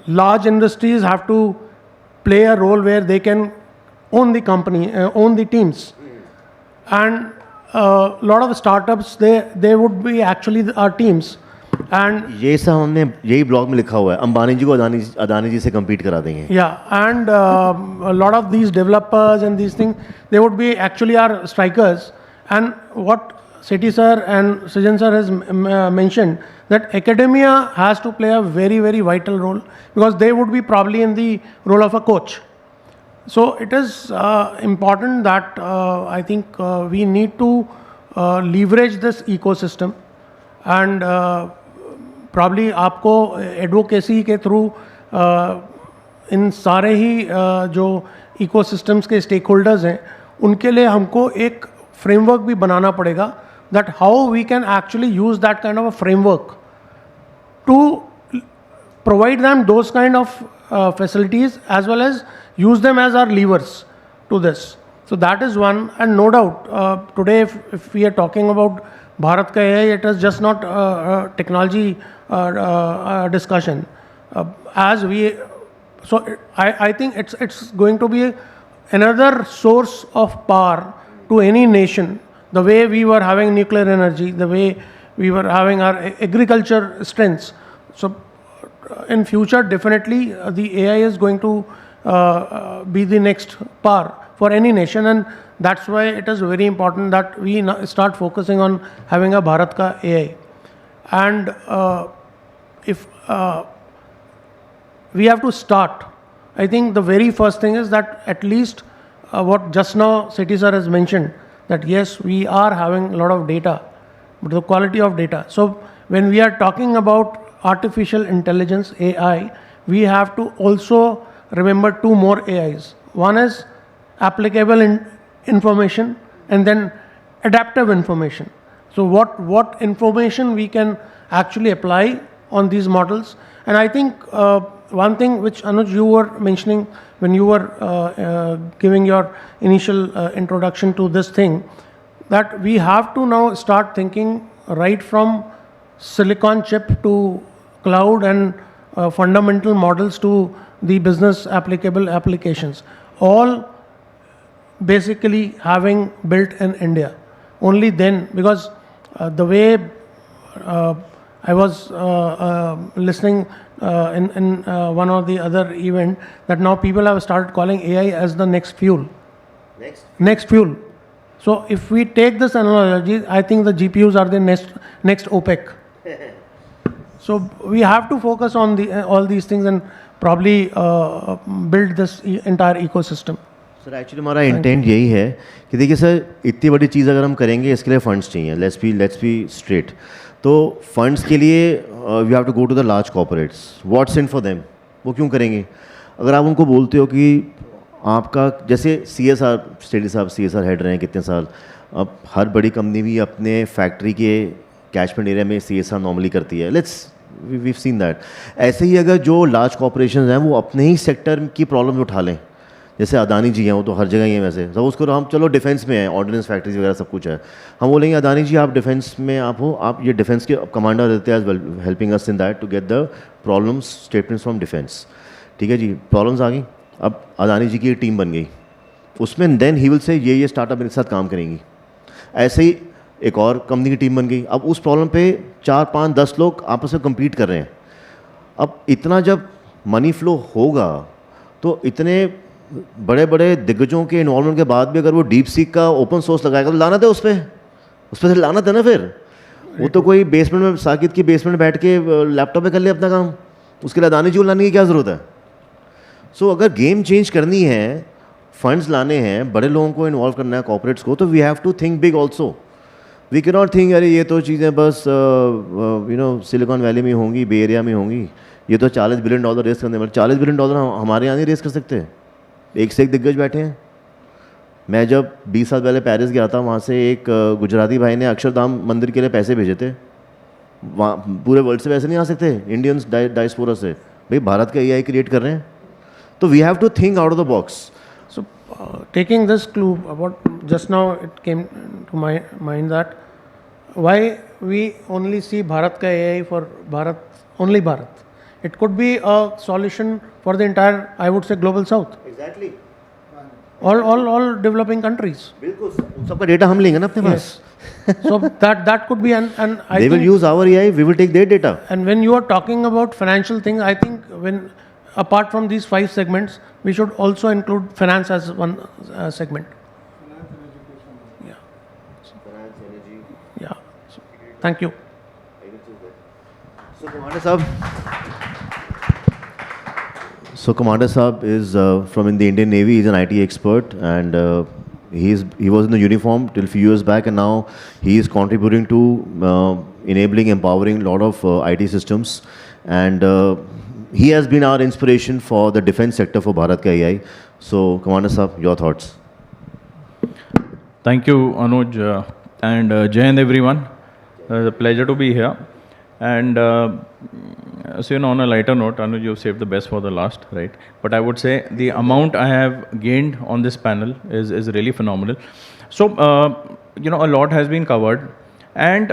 Large industries have to play a role where they can own the company, own the teams, and a lot of startups, they would be actually our teams. And ये सब हमने यही blog में लिखा हुआ है, अंबानी जी को अदानी जी से compete करा देंगे. Yeah, and a lot of these developers and these things, they would be actually our strikers. And what Sethi sir and SRIJAN sir has mentioned, that academia has to play a very, very vital role, because they would be probably in the role of a coach. So it is important that I think we need to leverage this ecosystem, and probably आपको advocacy के through इन सारे ही जो ecosystems के stake holders हैं, उनके लिए हमको एक फ्रेमवर्क भी बनाना पड़ेगा, that how we can actually use that kind of a framework to provide them those kind of facilities, as well as use them as our levers to this. So that is one, and no doubt, today if we are talking about Bharat Ka AI, it is just not a technology discussion. I think it's going to be another source of power to any nation. The way we were having nuclear energy, the way we were having our agriculture strengths. So in future, definitely the AI is going to be the next power for any nation, and that's why it is very important that we start focusing on having a Bharat Ka AI. And if we have to start, I think the very first thing is that at least what just now Sethi sir has mentioned, that yes, we are having a lot of data, but the quality of data. So when we are talking about artificial intelligence, AI, we have to also remember two more AIs. One is applicable information, and then adaptive information. So what information we can actually apply on these models. And I think one thing which Anuj you were mentioning when you were giving your initial introduction to this thing, that we have to now start thinking right from silicon chip to cloud and fundamental models to the business applicable applications, all basically having built in India. Only then, because the way I was listening in one or the other event, that now people have started calling AI as the next fuel. Next fuel. So if we take this analogy, I think the GPUs are the next OPEC. So we have to focus on all these things and probably build this entire ecosystem. Sir actually हमारा intent यही है कि देखिए sir, इतनी बड़ी चीज़ अगर हम करेंगे इसके लिए फंड्स चाहिए. Let's be straight. तो फंड्स के लिए we have to go to the large corporates. What's in for them? वो क्यों करेंगे? अगर आप उनको बोलते हो कि आपका जैसे CSR, स्टेडी साहब CSR हेड रहे हैं कितने साल, अब हर बड़ी कंपनी भी अपने फैक्ट्री के कैचमेंट एरिया में CSR नॉर्मली करती है. We've seen that. ऐसे ही अगर जो लार्ज कॉर्पोरेशन हैं वो अपने ही सेक्टर की प्रॉब्लम उठा लें, जैसे अदानी जी हैं, वो तो हर जगह ही हैं. वैसे सब उसको हम चलो डिफेंस में हैं, ऑर्डिनेंस फैक्ट्रीज वगैरह सब कुछ है, हम बोलेंगे अदानी जी आप डिफेंस में आप हो, आप ये डिफेंस के कमांडर रहते हैं as well, helping us in that to get the problems statements from defence. ठीक है जी, प्रॉब्लम्स आ गई, अब अदानी जी की एक टीम बन गई, उसमें देन ही विल से ये स्टार्टअप मेरे साथ काम करेंगी. ऐसे ही एक और कंपनी की टीम बन गई, अब उस प्रॉब्लम पे 4, 5, 10 लोग आपस में कम्पीट कर रहे हैं. अब इतना जब मनी फ्लो होगा तो इतने बड़े बड़े दिग्गजों के इन्वॉल्वमेंट के बाद भी अगर वो डीप सीक का ओपन सोर्स लगाएगा तो लानत है उस पर से लानत है ना. फिर वो तो कोई बेसमेंट में, साकित की बेसमेंट में बैठ के लैपटॉप में कर ले अपना काम, उसके लिए अदानी जी को लाने की क्या ज़रूरत है? सो अगर गेम चेंज करनी है, फंड्स लाने हैं, बड़े लोगों को इन्वॉल्व करना है, कॉर्पोरेट्स को, तो we have to think big also. We can not think अरे ये तो चीज़ें बस सिलिकॉन वैली में होंगी, बे एरिया में होंगी, ये तो $40 बिलियन रेस करने वाले. $40 बिलियन हमारे यहाँ नहीं रेस कर सकते. एक से एक दिग्गज बैठे हैं. मैं जब 20 साल पहले पेरिस गया था, वहाँ से एक गुजराती भाई ने अक्षरधाम मंदिर के लिए पैसे भेजे थे. वहाँ पूरे वर्ल्ड से पैसे नहीं आ सकते इंडियंस डायस्पोरा से. भाई भारत का AI क्रिएट कर रहे हैं, तो we have to think out of the box. So taking this clue about just now, it came to my mind that why we only see Bharat ka AI for Bharat, only Bharat. It could be a solution for the entire, I would say, global south. Exactly. All developing countries. बिल्कुल, सबका data हम लेंगे ना अपने पास. So that could be and I they think, will use our AI, we will take their data. And when you are talking about financial things, I think when apart from these 5 segments, we should also include finance as one segment. Finance and education. Yeah. Finance, energy. Yeah. So, thank you. So Commander Saab is from in the Indian Navy. He's an IT expert, and he was in the uniform till few years back, and now he is contributing to enabling, empowering a lot of IT systems, and he has been our inspiration for the defense sector for Bharat Ka AI. So Commander Saab, your thoughts. Thank you, Anuj, and Jai Hind everyone. It's a pleasure to be here. And So, on a lighter note, Anuj, you saved the best for the last, right? But I would say the amount I have gained on this panel is really phenomenal. So, a lot has been covered. And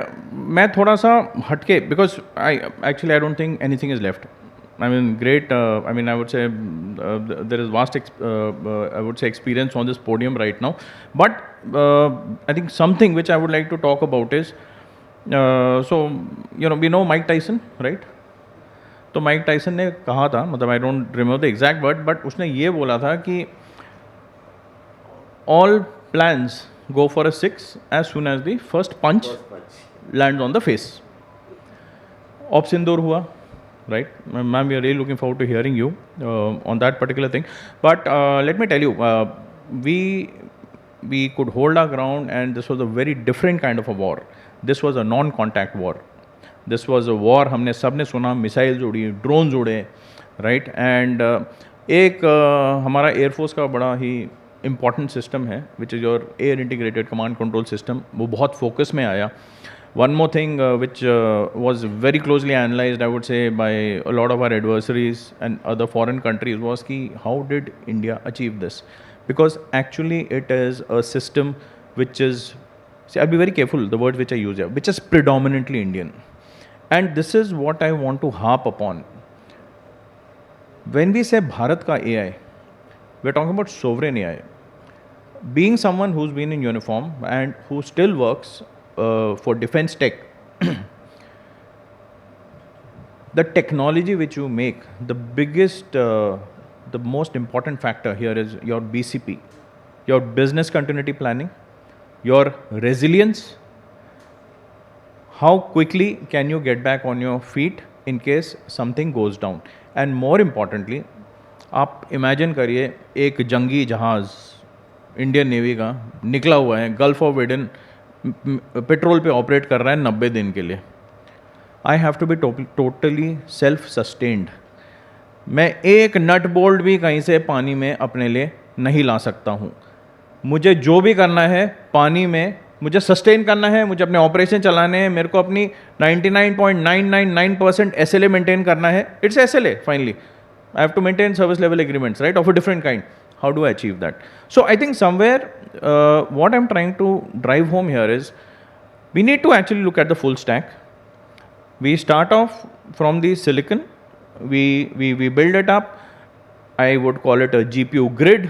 मैं थोड़ा सा हटके, because I don't think anything is left. I mean, great. I would say there is vast, experience on this podium right now. But I think something which I would like to talk about is, we know Mike Tyson, right? तो Mike Tyson ने कहा था, मतलब I don't remember the exact word, but उसने ये बोला था कि all plans go for a 6 as soon as the first punch lands on the face. Ops Indore hua, right? Ma'am, we are really looking forward to hearing you on that particular thing. But let me tell you, we could hold our ground, and this was a very different kind of a war. This was a non-contact war. This was a war, हमने सबने सुना, missiles उड़ी, drones उड़े, right? And एक हमारा air force का बड़ा ही important system है, which is your air integrated command control system, वो बहुत फोकस में आया. One more thing which was very closely analysed, I would say, by a lot of our adversaries and other foreign countries, was कि how did India achieve this, because actually it is a system which is, I be very careful the word which I use, which is predominantly Indian. And this is what I want to harp upon. When we say Bharat ka AI, we're talking about sovereign AI. Being someone who's been in uniform and who still works for defense tech, the technology which you make, the biggest, the most important factor here is your BCP, your business continuity planning, your resilience. How quickly can you get back on your feet in case something goes down? And more importantly, आप imagine करिए एक जंगी जहाज़ Indian navy का निकला हुआ है, Gulf of Aden, petrol पे operate कर रहा है 90 दिन के लिए. I have to be totally self sustained. मैं एक नट बोल्ट भी कहीं से पानी में अपने लिए नहीं ला सकता हूँ. मुझे जो भी करना है पानी में, मुझे सस्टेन करना है, मुझे अपने ऑपरेशन चलाने हैं, मेरे को अपनी 99.999% SLA मेंटेन करना है. It's SLA finally. I have to maintain service level agreements, right, of a different kind. How do I achieve that? So I think somewhere what I am trying to drive home here is we need to actually look at the full stack. We start off from the silicon, we build it up. I would call it a GPU grid.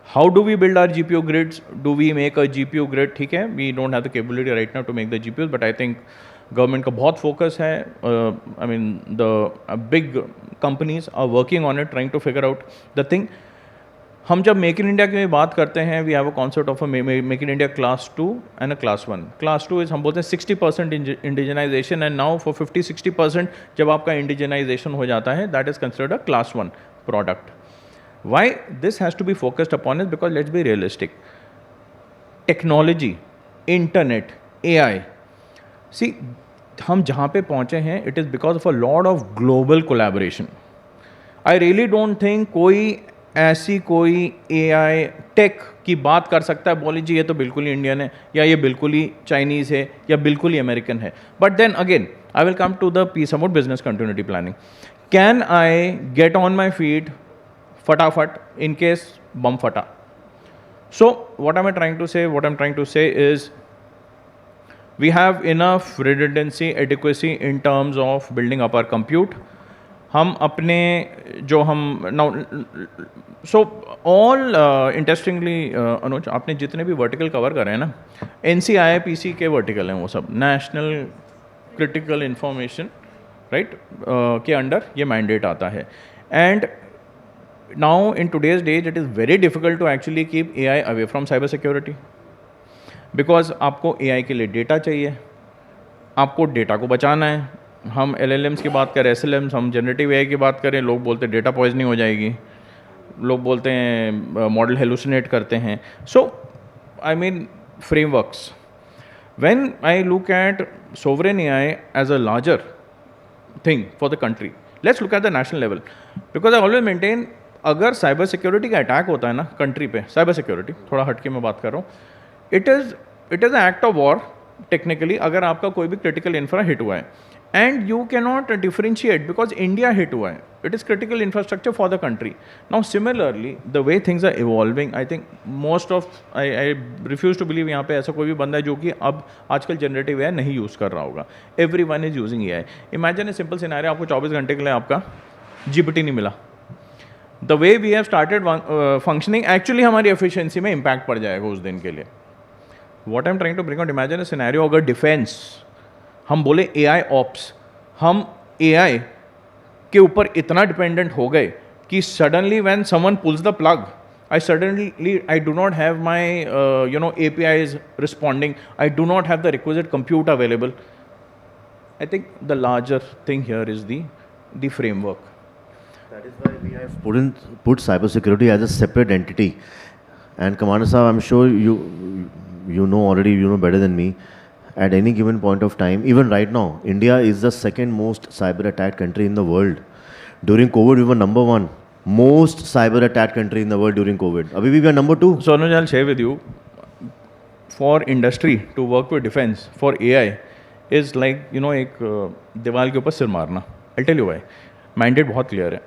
How do we build our GPU grids? Do we make a GPU grid? ठीक है, we don't have the capability right now to make the GPUs, but I think government का बहुत focus है. I mean, the big companies are working on it, trying to figure out the thing. हम जब make in India की बात करते हैं, we have a concept of a make in India class 2 and a class 1. Class 2 is, हम बोलते हैं 60% indigenisation, and now for 50-60% जब आपका इंडिजनाइजेशन हो जाता है, that is considered a class 1 product. Why this has to be focused upon is because let's be realistic. Technology, internet, AI. See, हम जहाँ पे पहुँचे हैं, it is because of a lot of global collaboration. I really don't think कोई AI take की बात कर सकता है, बोले जी ये तो बिल्कुल ही इंडियन है, या ये बिल्कुल ही चाइनीज़ है, या बिल्कुल ही अमेरिकन है. But then again I will come to the piece about business continuity planning. Can I get on my feet फटाफट in case bum fata? So what am I trying to say? What I'm trying to say is we have enough redundancy, adequacy in terms of building up our compute. हम अपने जो हम now, so all interestingly अनुज, आपने जितने भी vertical cover करे हैं ना, NCIPC के वर्टिकल हैं वो सब, नेशनल क्रिटिकल इंफॉर्मेशन, राइट, के अंडर ये मैंडेट आता है. And now in today's days it is very difficult to actually keep AI away from cyber security, because आपको AI के लिए डेटा चाहिए, आपको डेटा को बचाना है. हम LLMs की बात करें, SLMs, हम जनरेटिव AI की बात करें, लोग बोलते हैं डेटा पॉइजनिंग हो जाएगी, लोग बोलते हैं मॉडल हेलुसिनेट करते हैं. So I mean frameworks. When I look at sovereign AI as a larger thing for the country, let's look at the national level, because I always maintain, अगर cyber security का attack होता है ना country पे, cyber security थोड़ा हटके मैं बात कर रहा हूँ, it is an act of war technically. अगर आपका कोई भी क्रिटिकल इंफ्रा हिट हुआ है, and you cannot differentiate because India hit हुआ है. It is critical infrastructure for the country. Now similarly, the way things are evolving, I think most of I refuse to believe यहाँ पे ऐसा कोई भी बंदा है जो कि अब आजकल जनरेटिव AI नहीं यूज़ कर रहा होगा. Everyone is using AI. Imagine a simple scenario, आपको 24 घंटे के लिए आपका GPT नहीं मिला. The way we have started functioning, actually हमारी efficiency में impact पड़ जाएगा उस दिन के लिए. What I'm trying to bring out, imagine a scenario अगर defense हम बोले AI ops, हम AI के ऊपर इतना डिपेंडेंट हो गए कि suddenly when someone pulls the plug, I do not have my APIs responding, I do not have the requisite compute available. I think the larger thing here is the framework. That is why we have put cybersecurity as a separate entity. And Commander Saab, I'm sure you know already, you know better than me. At any given point of time, even right now, India is the second most cyber attacked country in the world. During COVID, we were number 1 most cyber attacked country in the world during COVID. Abhi we are number 2. So Anuj, I'll share with you, for industry to work with defense for AI is like, एक दीवार के ऊपर सिर मारना. I'll tell you why. Mandate बहुत clear है.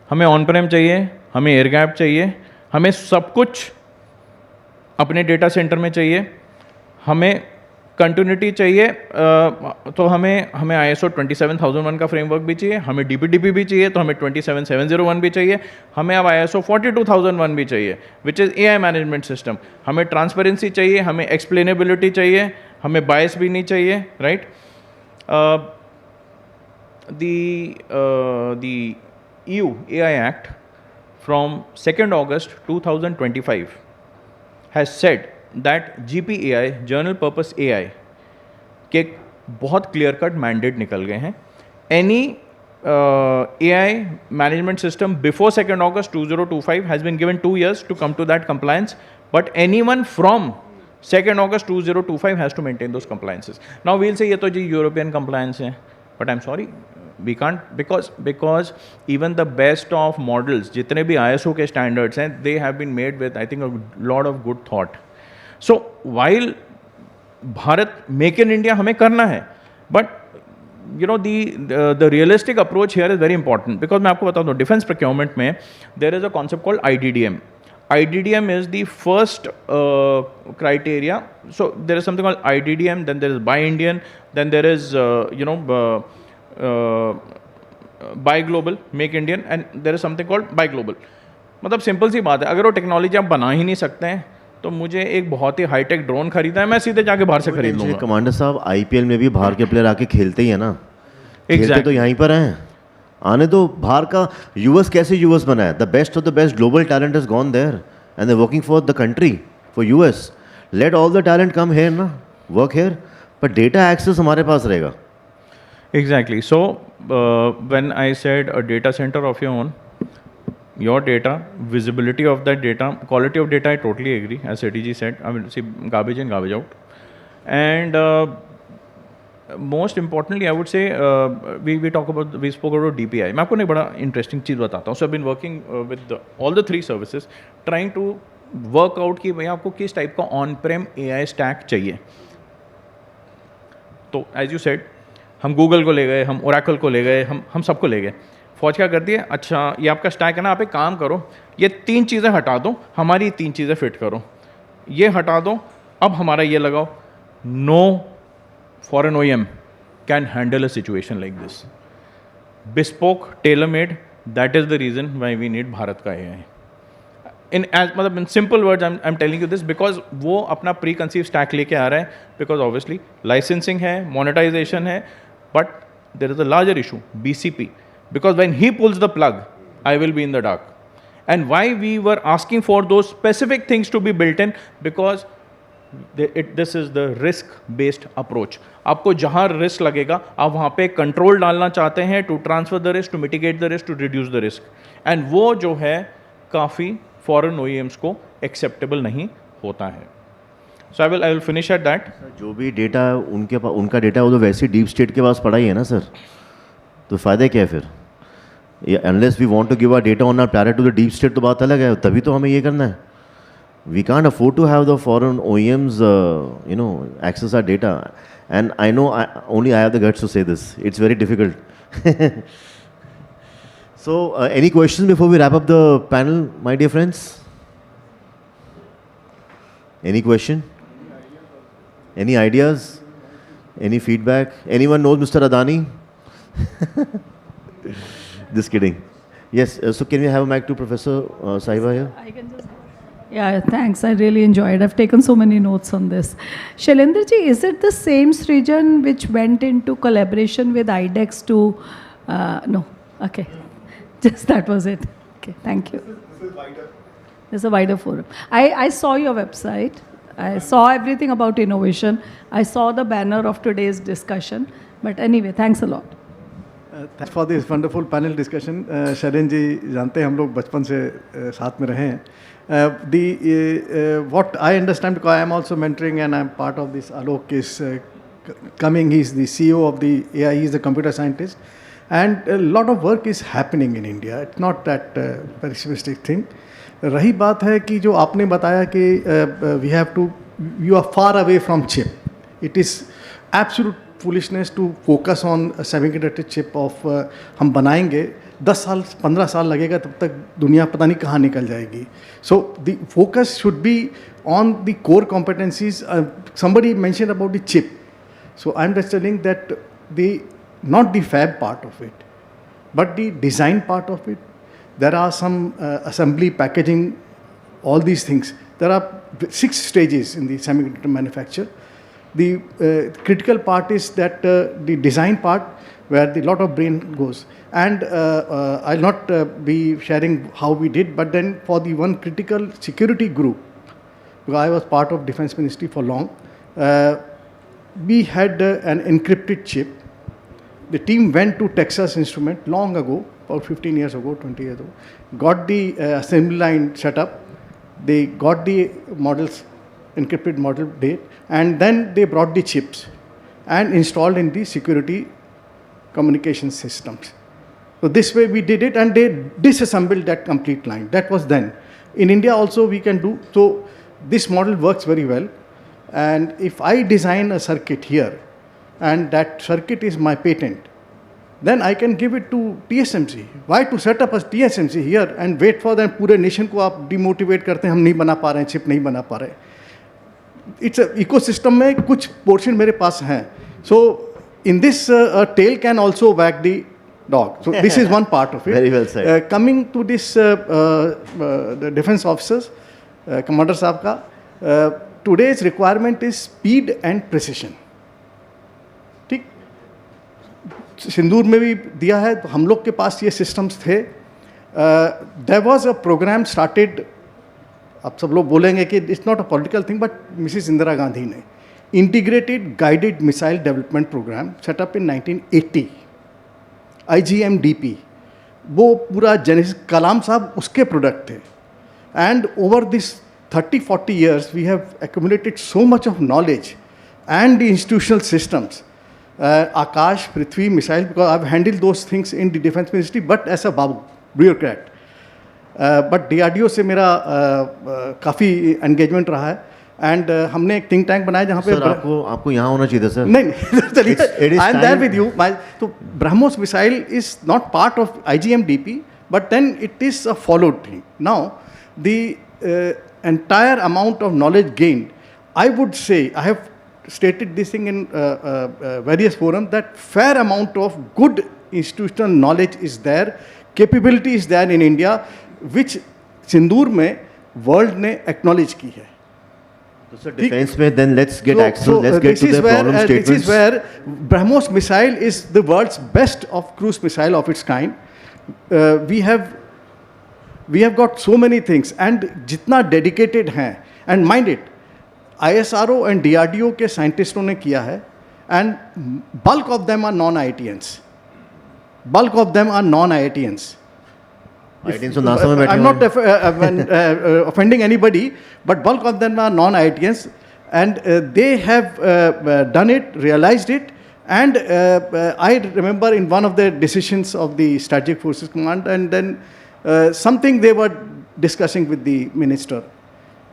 हमें on प्रेम चाहिए, हमें एयर गैप चाहिए, हमें सब कुछ अपने डेटा सेंटर में चाहिए, हमें कंटिन्यूटी चाहिए, तो हमें ISO 27001 का फ्रेमवर्क भी चाहिए, हमें DPDP भी चाहिए, तो हमें 27701 भी चाहिए, हमें अब ISO 42001 भी चाहिए, which is AI management system. हमें ट्रांसपेरेंसी चाहिए, हमें एक्सप्लेनेबिलिटी चाहिए, हमें बायस भी नहीं चाहिए, right. The EU AI Act from 2nd August 2025 has said that GPAI, General Purpose AI, के बहुत क्लियर कट मैंडेट निकल गए हैं. Any AI management system before 2nd August 2025 has been given 2 years to come to that compliance, but anyone from 2nd August 2025 has to maintain those compliances. Now we'll say ये तो जी European compliance है, but I'm sorry, we can't, because even the best of models, जितने भी ISO के standards हैं, they have been made with, I think, a lot of good thought. So while Bharat make in India हमें करना है, but the realistic approach here is very important, because मैं आपको बता दूँ, डिफेंस प्रोक्योरमेंट में there is a concept called IDDM. IDDM is the first criteria. So there is something called IDDM, then there is Buy Indian, then there is Buy Global, Make Indian, and there is something called Buy Global. मतलब simple सी बात है, अगर वो technology आप बना ही नहीं सकते हैं तो मुझे एक बहुत ही हाईटेक ड्रोन खरीदा है, मैं सीधे जाके बाहर से खरीद लूंगा. कमांडर साहब, आईपीएल में भी बाहर के प्लेयर आके खेलते ही है ना. खेलते तो यहीं पर हैं. आने दो. बाहर का यूएस कैसे यूएस बना है? The best of the best global talent has gone there and they working for the country, for US. Let all the talent come here ना, वर्क हियर, पर डेटा एक्सेस हमारे पास रहेगा. Exactly. So when I said a data center of your own, your data, visibility of that data, quality of data, I totally agree. As Sethi ji said, I mean, see, garbage in, garbage out. And most importantly, I would say, we spoke about DPI. मैं आपको एक बड़ा interesting चीज़ बताता हूँ. So I've been working with all the 3 services, trying to work out कि भैया आपको किस टाइप का on-prem AI stack चाहिए. तो as you said, हम गूगल को ले गए, हम ओरेकल को ले गए, हम सबको ले गए. फौज क्या करती है, अच्छा ये आपका स्टैक है ना, आप एक काम करो, ये 3 चीज़ें हटा दो, हमारी 3 चीज़ें फिट करो, ये हटा दो, अब हमारा ये लगाओ. No foreign OEM can handle a situation like this. Bespoke, tailor made, that is the reason why we need Bharat का AI. मतलब in simple words I am telling you this, because वो अपना प्री कंसीव स्टैक लेके आ रहा है, because obviously licensing है, monetisation है, but there is a larger issue, BCP. Because when he pulls the plug, I will be in the dark. And why we were asking for those specific things to be built in, because this is the risk-based approach. आपको जहाँ risk लगेगा, आप वहाँ पे control डालना चाहते हैं to transfer the risk, to mitigate the risk, to reduce the risk. And वो जो है काफ़ी foreign OEMs को acceptable नहीं होता है. So I will finish at that. जो भी डेटा उनका डेटा वो तो वैसे डीप स्टेट के पास पड़ा ही है ना सर, तो फ़ायदा क्या है फिर? Unless we want to give our data on our planet to the deep state, तो बात अलग है, तभी तो हमें ये करना है. We can't afford to have the foreign OEMs access our data. And I know only I have the guts to say this. It's very difficult. So, any questions before we wrap up the panel, my dear friends? Any question? Any ideas? Any feedback? Anyone knows Mr. Adani? Just kidding. Yes, so can we have a mic to Professor Sahiba here? I can just... Yeah, thanks. I really enjoyed. I've taken so many notes on this. Shailendra ji, is it the same SRIJAN which went into collaboration with IDEX to... no, okay. Just that was it. Okay, thank you. This is wider. This is a wider forum. I saw your website. I saw everything about innovation. I saw the banner of today's discussion. But anyway, thanks a lot. Thanks for this wonderful panel discussion. Shailendra ji, जानते हैं हम लोग बचपन से साथ में रहे हैं. What I understand, because I am also mentoring and I am part of this. Alok is coming. He is the CEO of the AI. He is the computer scientist, and a lot of work is happening in India. It's not that pessimistic thing. रही बात है कि जो आपने बताया कि we have to, you are far away from chip. It is absolute foolishness to focus on a semiconductor chip of हम बनाएंगे 10 साल 15 साल लगेगा तब तक दुनिया पता नहीं कहाँ निकल जाएगी. So the focus should be on the core competencies. Somebody mentioned about the chip. So I'm just telling that not the fab part of it, but the design part of it. There are some assembly, packaging, all these things. There are 6 stages in the semiconductor manufacture. The critical part is that the design part where the lot of brain goes. And I'll not be sharing how we did, but then for the one critical security group, because I was part of Defense Ministry for long, we had an encrypted chip. The team went to Texas Instrument long ago, about 15 years ago, 20 years ago, got the assembly line set up, they got the models, encrypted model date, and then they brought the chips and installed in the security communication systems. So this way we did it, and they disassembled that complete line. That was then. In India also we can do, so this model works very well. And if I design a circuit here, and that circuit is my patent, then I can give it to TSMC. Why to set up a TSMC here and wait for them? पूरे nation को आप demotivate करते हैं, हम नहीं बना पा रहे हैं, chip नहीं बना पा रहे. It's a ecosystem में कुछ portion मेरे पास हैं. So in this, a tail can also wag the dog. So this is one part of it. Very well said. Coming to this, the defense officers, Commander Saab ka, today's requirement is speed and precision. ठीक, सिंदूर में भी दिया है, तो हम लोग के पास ये systems थे. There was a program started. आप सब लोग बोलेंगे कि it's not a political thing, but Mrs. Indira Gandhi ने Integrated Guided Missile Development Program set up in 1980. IGMDP, वो पूरा जेनेसिस कलाम साहब उसके प्रोडक्ट थे. And over this 30-40 years, we have accumulated so much of knowledge and the institutional systems. Akash, Prithvi, missile, because I've handled those things in the Defense Ministry, but as a babu, bureaucrat. But DRDO से मेरा काफ़ी engagement रहा है. And हमने एक think tank बनाया जहाँ पे आपको यहाँ होना चाहिए था सर. नहीं चलिए, I am there with you. तो BrahMos missile is not part of IGMDP, but then it is a followed thing. Now, the entire amount of knowledge gained, I would say, I have stated this thing in various forums, that fair amount of good institutional knowledge is there, capability is there in India, which Sindoor में world ने acknowledge की है. So defense में, then let's get let's get to the problem statements. This is where BrahMos missile is the world's best of cruise missile of its kind. We have got so many things, and जितना dedicated हैं, and mind it, ISRO and DRDO के साइंटिस्टों ने किया है, and bulk of them are non-IITians. Bulk of them are non-IITians. I'm not offending anybody, but bulk of them are non-IITians, and they have done it, realized it, and I remember in one of the decisions of the Strategic Forces Command, and then something they were discussing with the minister,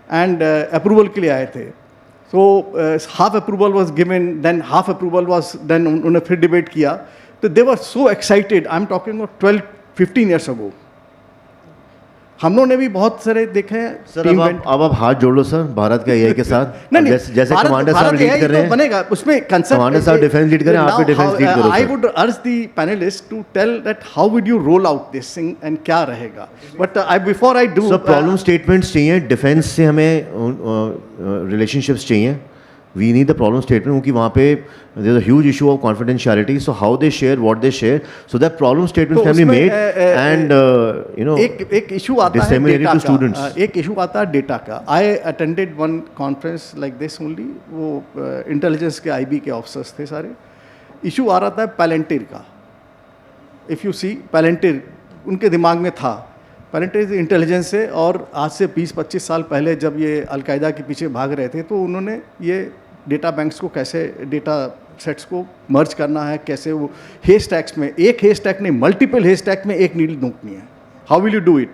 and approval के लिए आए थे. तो half approval was given, then half approval was, then उन्होंने फिर debate किया. तो they were so excited. I am talking of 12-15 years ago. हम लोगों ने भी बहुत सारे देखे हैं. सर अब आप हाथ जोड़ लो सर भारत के एआई के साथ. नहीं, जैसे कमांडर साहब लीड कर रहे हैं, बनेगा उसमें कंसेप्ट. कमांडर साहब डिफेंस लीड करें, आप भी डिफेंस लीड करो. I would urge the panellist to tell that how would you roll out this thing and क्या रहेगा. But I before I do, sir problem statements चाहिए. डिफेंस से हमें रिलेशनशिप्स चाहिए. We need the problem statement क्योंकि वहाँ पे there's a huge issue of confidentiality. So how they share, what they share, so that problem statements can be made and you know एक issue आता है disseminated to students. एक issue आता है data का. I attended one conference like this only. वो intelligence के IB के ऑफिसर्स थे सारे. इशू आ रहा था पैलेंटिर का. If you see पैलेंटिर उनके दिमाग में था. पैलेंटिर इंटेलिजेंस से, और आज से 20-25 साल पहले जब ये अलकायदा के पीछे भाग रहे थे तो उन्होंने ये डेटा बैंक्स को कैसे, डेटा सेट्स को मर्ज करना है, कैसे वो हे स्टैक्स में, एक हे स्टैक नहीं मल्टीपल हे स्टैक में एक नीडल नोकनी है. How will you do it?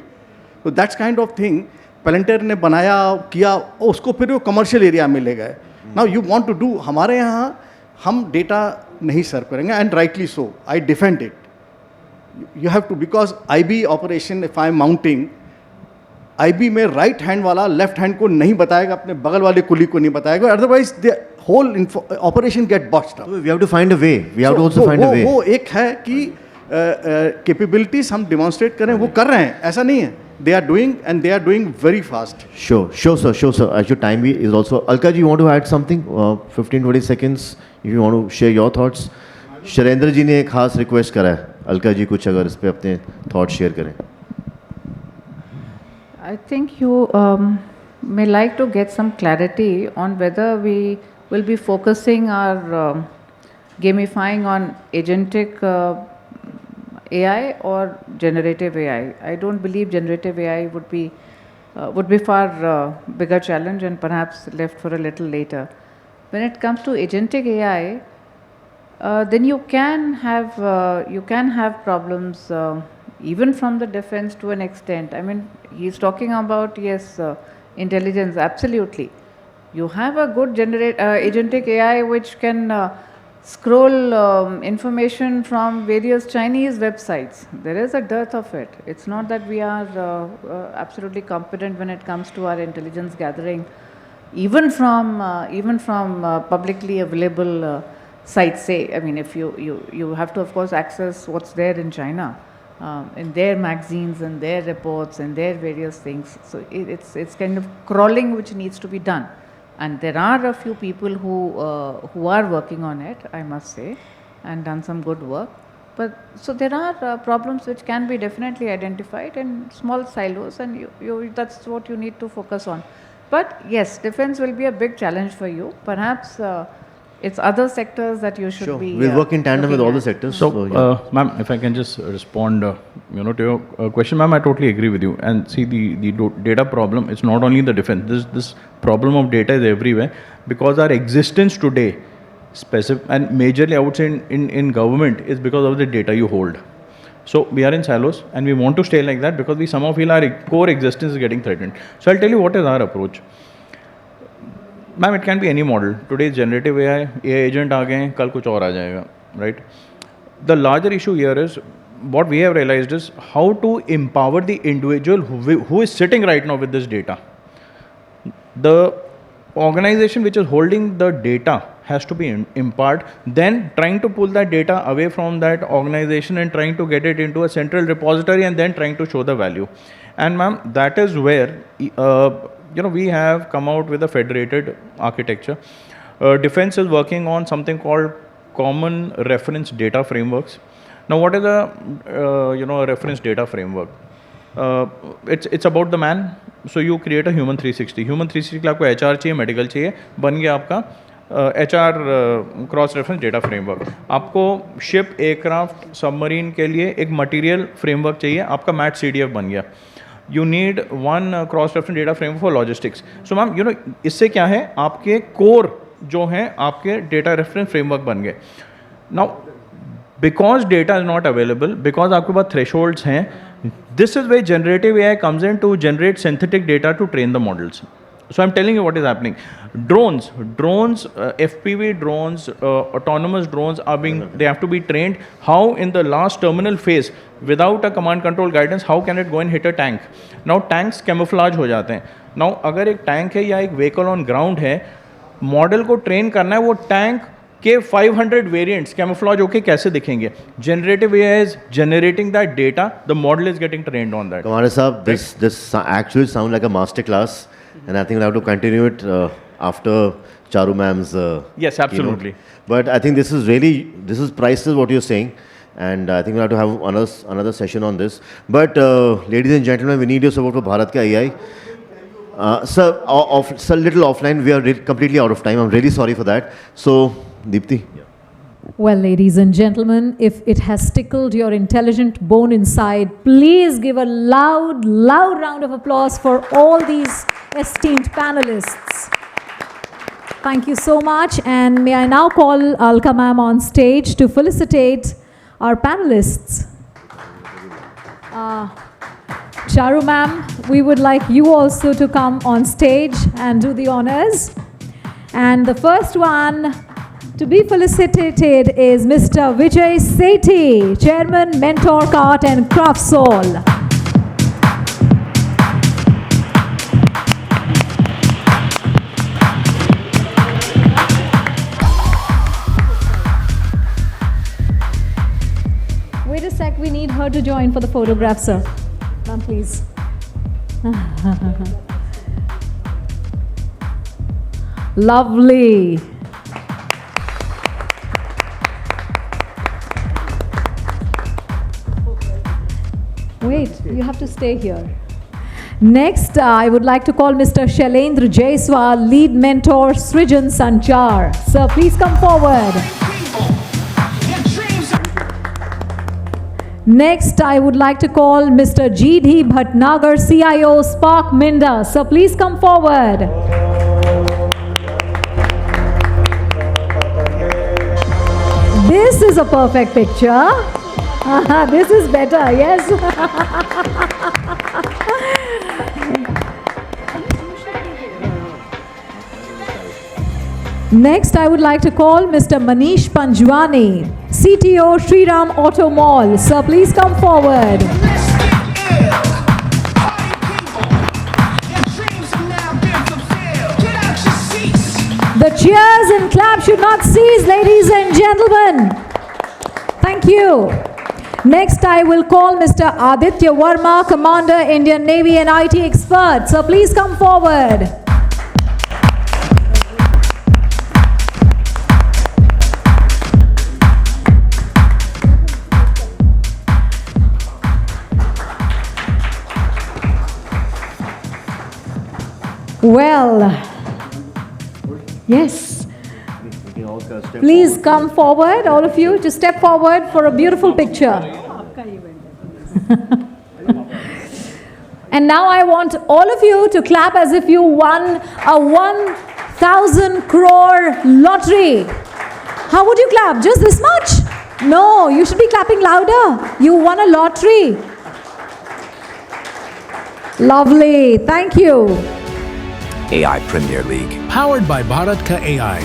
तो दैट्स काइंड ऑफ थिंग पैलेंटिर ने बनाया, किया, उसको फिर वो कमर्शियल एरिया में ले गए. Now you want to do, हमारे यहाँ हम डेटा नहीं सर्व करेंगे, and rightly so. I defend it. You have to, because IB operation if I am mounting, IB में राइट हैंड वाला लेफ्ट हैंड को नहीं बताएगा, अपने बगल वाले कुली को नहीं बताएगा, otherwise the whole operation get botched up. We have to find a way. We have to also find a way. वो एक है कि कैपेबिलिटीज हम डिमॉन्स्ट्रेट करें, वो कर रहे हैं, ऐसा नहीं है. They are doing and they are doing very fast. Sure sir. Actually time is also. Alka ji, you want to add something? 15-20 seconds if you want to share your thoughts. Shailendra ji ने एक खास रिक्वेस्ट करा है. अलका जी कुछ अगर इस पे अपने थॉट शेयर करें. I think you may like to get some clarity on whether we will be focusing our gamifying on agentic AI or generative AI. I don't believe generative AI would be far bigger challenge and perhaps left for a little later. When it comes to agentic AI, then you can have problems even from the defense to an extent. I mean, he's talking about intelligence. Absolutely, you have a good agentic AI which can scroll information from various Chinese websites. There is a dearth of it. It's not that we are absolutely competent when it comes to our intelligence gathering, even from publicly available sites. Say, I mean, if you have to of course access what's there in China, in their magazines and their reports and their various things. So it's kind of crawling which needs to be done, and there are a few people who are working on it, I must say, and done some good work. But so there are problems which can be definitely identified in small silos, and that's what you need to focus on. But yes, defense will be a big challenge for you. Perhaps it's other sectors that you should be. We'll work in tandem with all the sectors. So, ma'am, if I can just respond, to your question, ma'am, I totally agree with you. And see, the data problem, it's not only the defense. This problem of data is everywhere, because our existence today, and majorly I would say in government, is because of the data you hold. So we are in silos, and we want to stay like that because we somehow feel our core existence is getting threatened. So I'll tell you what is our approach. Ma'am, it can be any model. Today is generative AI agent आ गए, कल कुछ और आ जाएगा, right? The larger issue here is, what we have realized is how to empower the individual who is sitting right now with this data. The organization which is holding the data has to be empowered, then trying to pull that data away from that organization and trying to get it into a central repository and then trying to show the value. And ma'am, that is where we have come out with a federated architecture. Defense is working on something called common reference data frameworks. Now, what is a reference data framework? It's about the man. So you create a human 360. Human 360 के लिए आपको HR चाहिए, medical चाहिए, बन गया आपका HR cross reference data framework. आपको ship, aircraft, submarine के लिए एक मटेरियल फ्रेमवर्क चाहिए, आपका मैट CDF बन गया. You need one cross reference data framework for logistics. So ma'am, इससे क्या है, आपके कोर जो हैं आपके डेटा रेफरेंस फ्रेमवर्क बन गए. Now, because data is not available, because आपके पास thresholds हैं, this is where generative AI comes in to generate synthetic data to train the models. So I'm telling you what is happening. Drones, FPV drones, autonomous drones they have to be trained. How in the last terminal phase, without a command control guidance, how can it go and hit a tank? Now tanks camouflage हो जाते हैं. Now अगर एक tank है या एक vehicle on ground है, model को ट्रेन करना है वो टैंक के 500 वेरिएंट्स कैमोफ्लेज होके कैसे दिखेंगे. Generative AI is generating that data, the model is getting trained on that. Kamara साहब, this actually sound like a master class, and I think we'll have to continue it after Charu ma'am's yes, absolutely keynote. But I think this is priceless what you're saying, and I think we'll have to have another session on this. But ladies and gentlemen, we need your support for Bharat Ka AI. Sir, little offline, we are completely out of time. I'm really sorry for that. So, Deepti. Well, ladies and gentlemen, if it has tickled your intelligent bone inside, please give a loud round of applause for all these esteemed panelists. Thank you so much. And may I now call Alka ma'am on stage to felicitate our panelists. Charu ma'am, we would like you also to come on stage and do the honors. And the first one to be felicitated is Mr. Vijay Sethi, Chairman, MentorKart and Crafsol. Wait a sec, we need her to join for the photograph, sir. Ma'am, please. Lovely. Wait, you have to stay here. Next, I would like to call Mr. Shailendra Jaiswal, Lead Mentor, SRIJAN Sanchar. Sir, please come forward. Next, I would like to call Mr. G.D. Bhatnagar, CIO, Spark Minda. Sir, please come forward. This is a perfect picture. This is better, yes. Next, I would like to call Mr. Manish Panjwani, CTO, Shriram Automall. Sir, please come forward. The cheers and claps should not cease, ladies and gentlemen. Thank you. Next, I will call Mr. Aditya Varma, Commander, Indian Navy and IT expert. So please come forward. Well, yes. Please come forward, all of you, to step forward for a beautiful picture. And now I want all of you to clap as if you won a 1,000 crore lottery. How would you clap? Just this much? No, you should be clapping louder. You won a lottery. Lovely. Thank you. AI Premier League. Powered by Bharat Ka AI.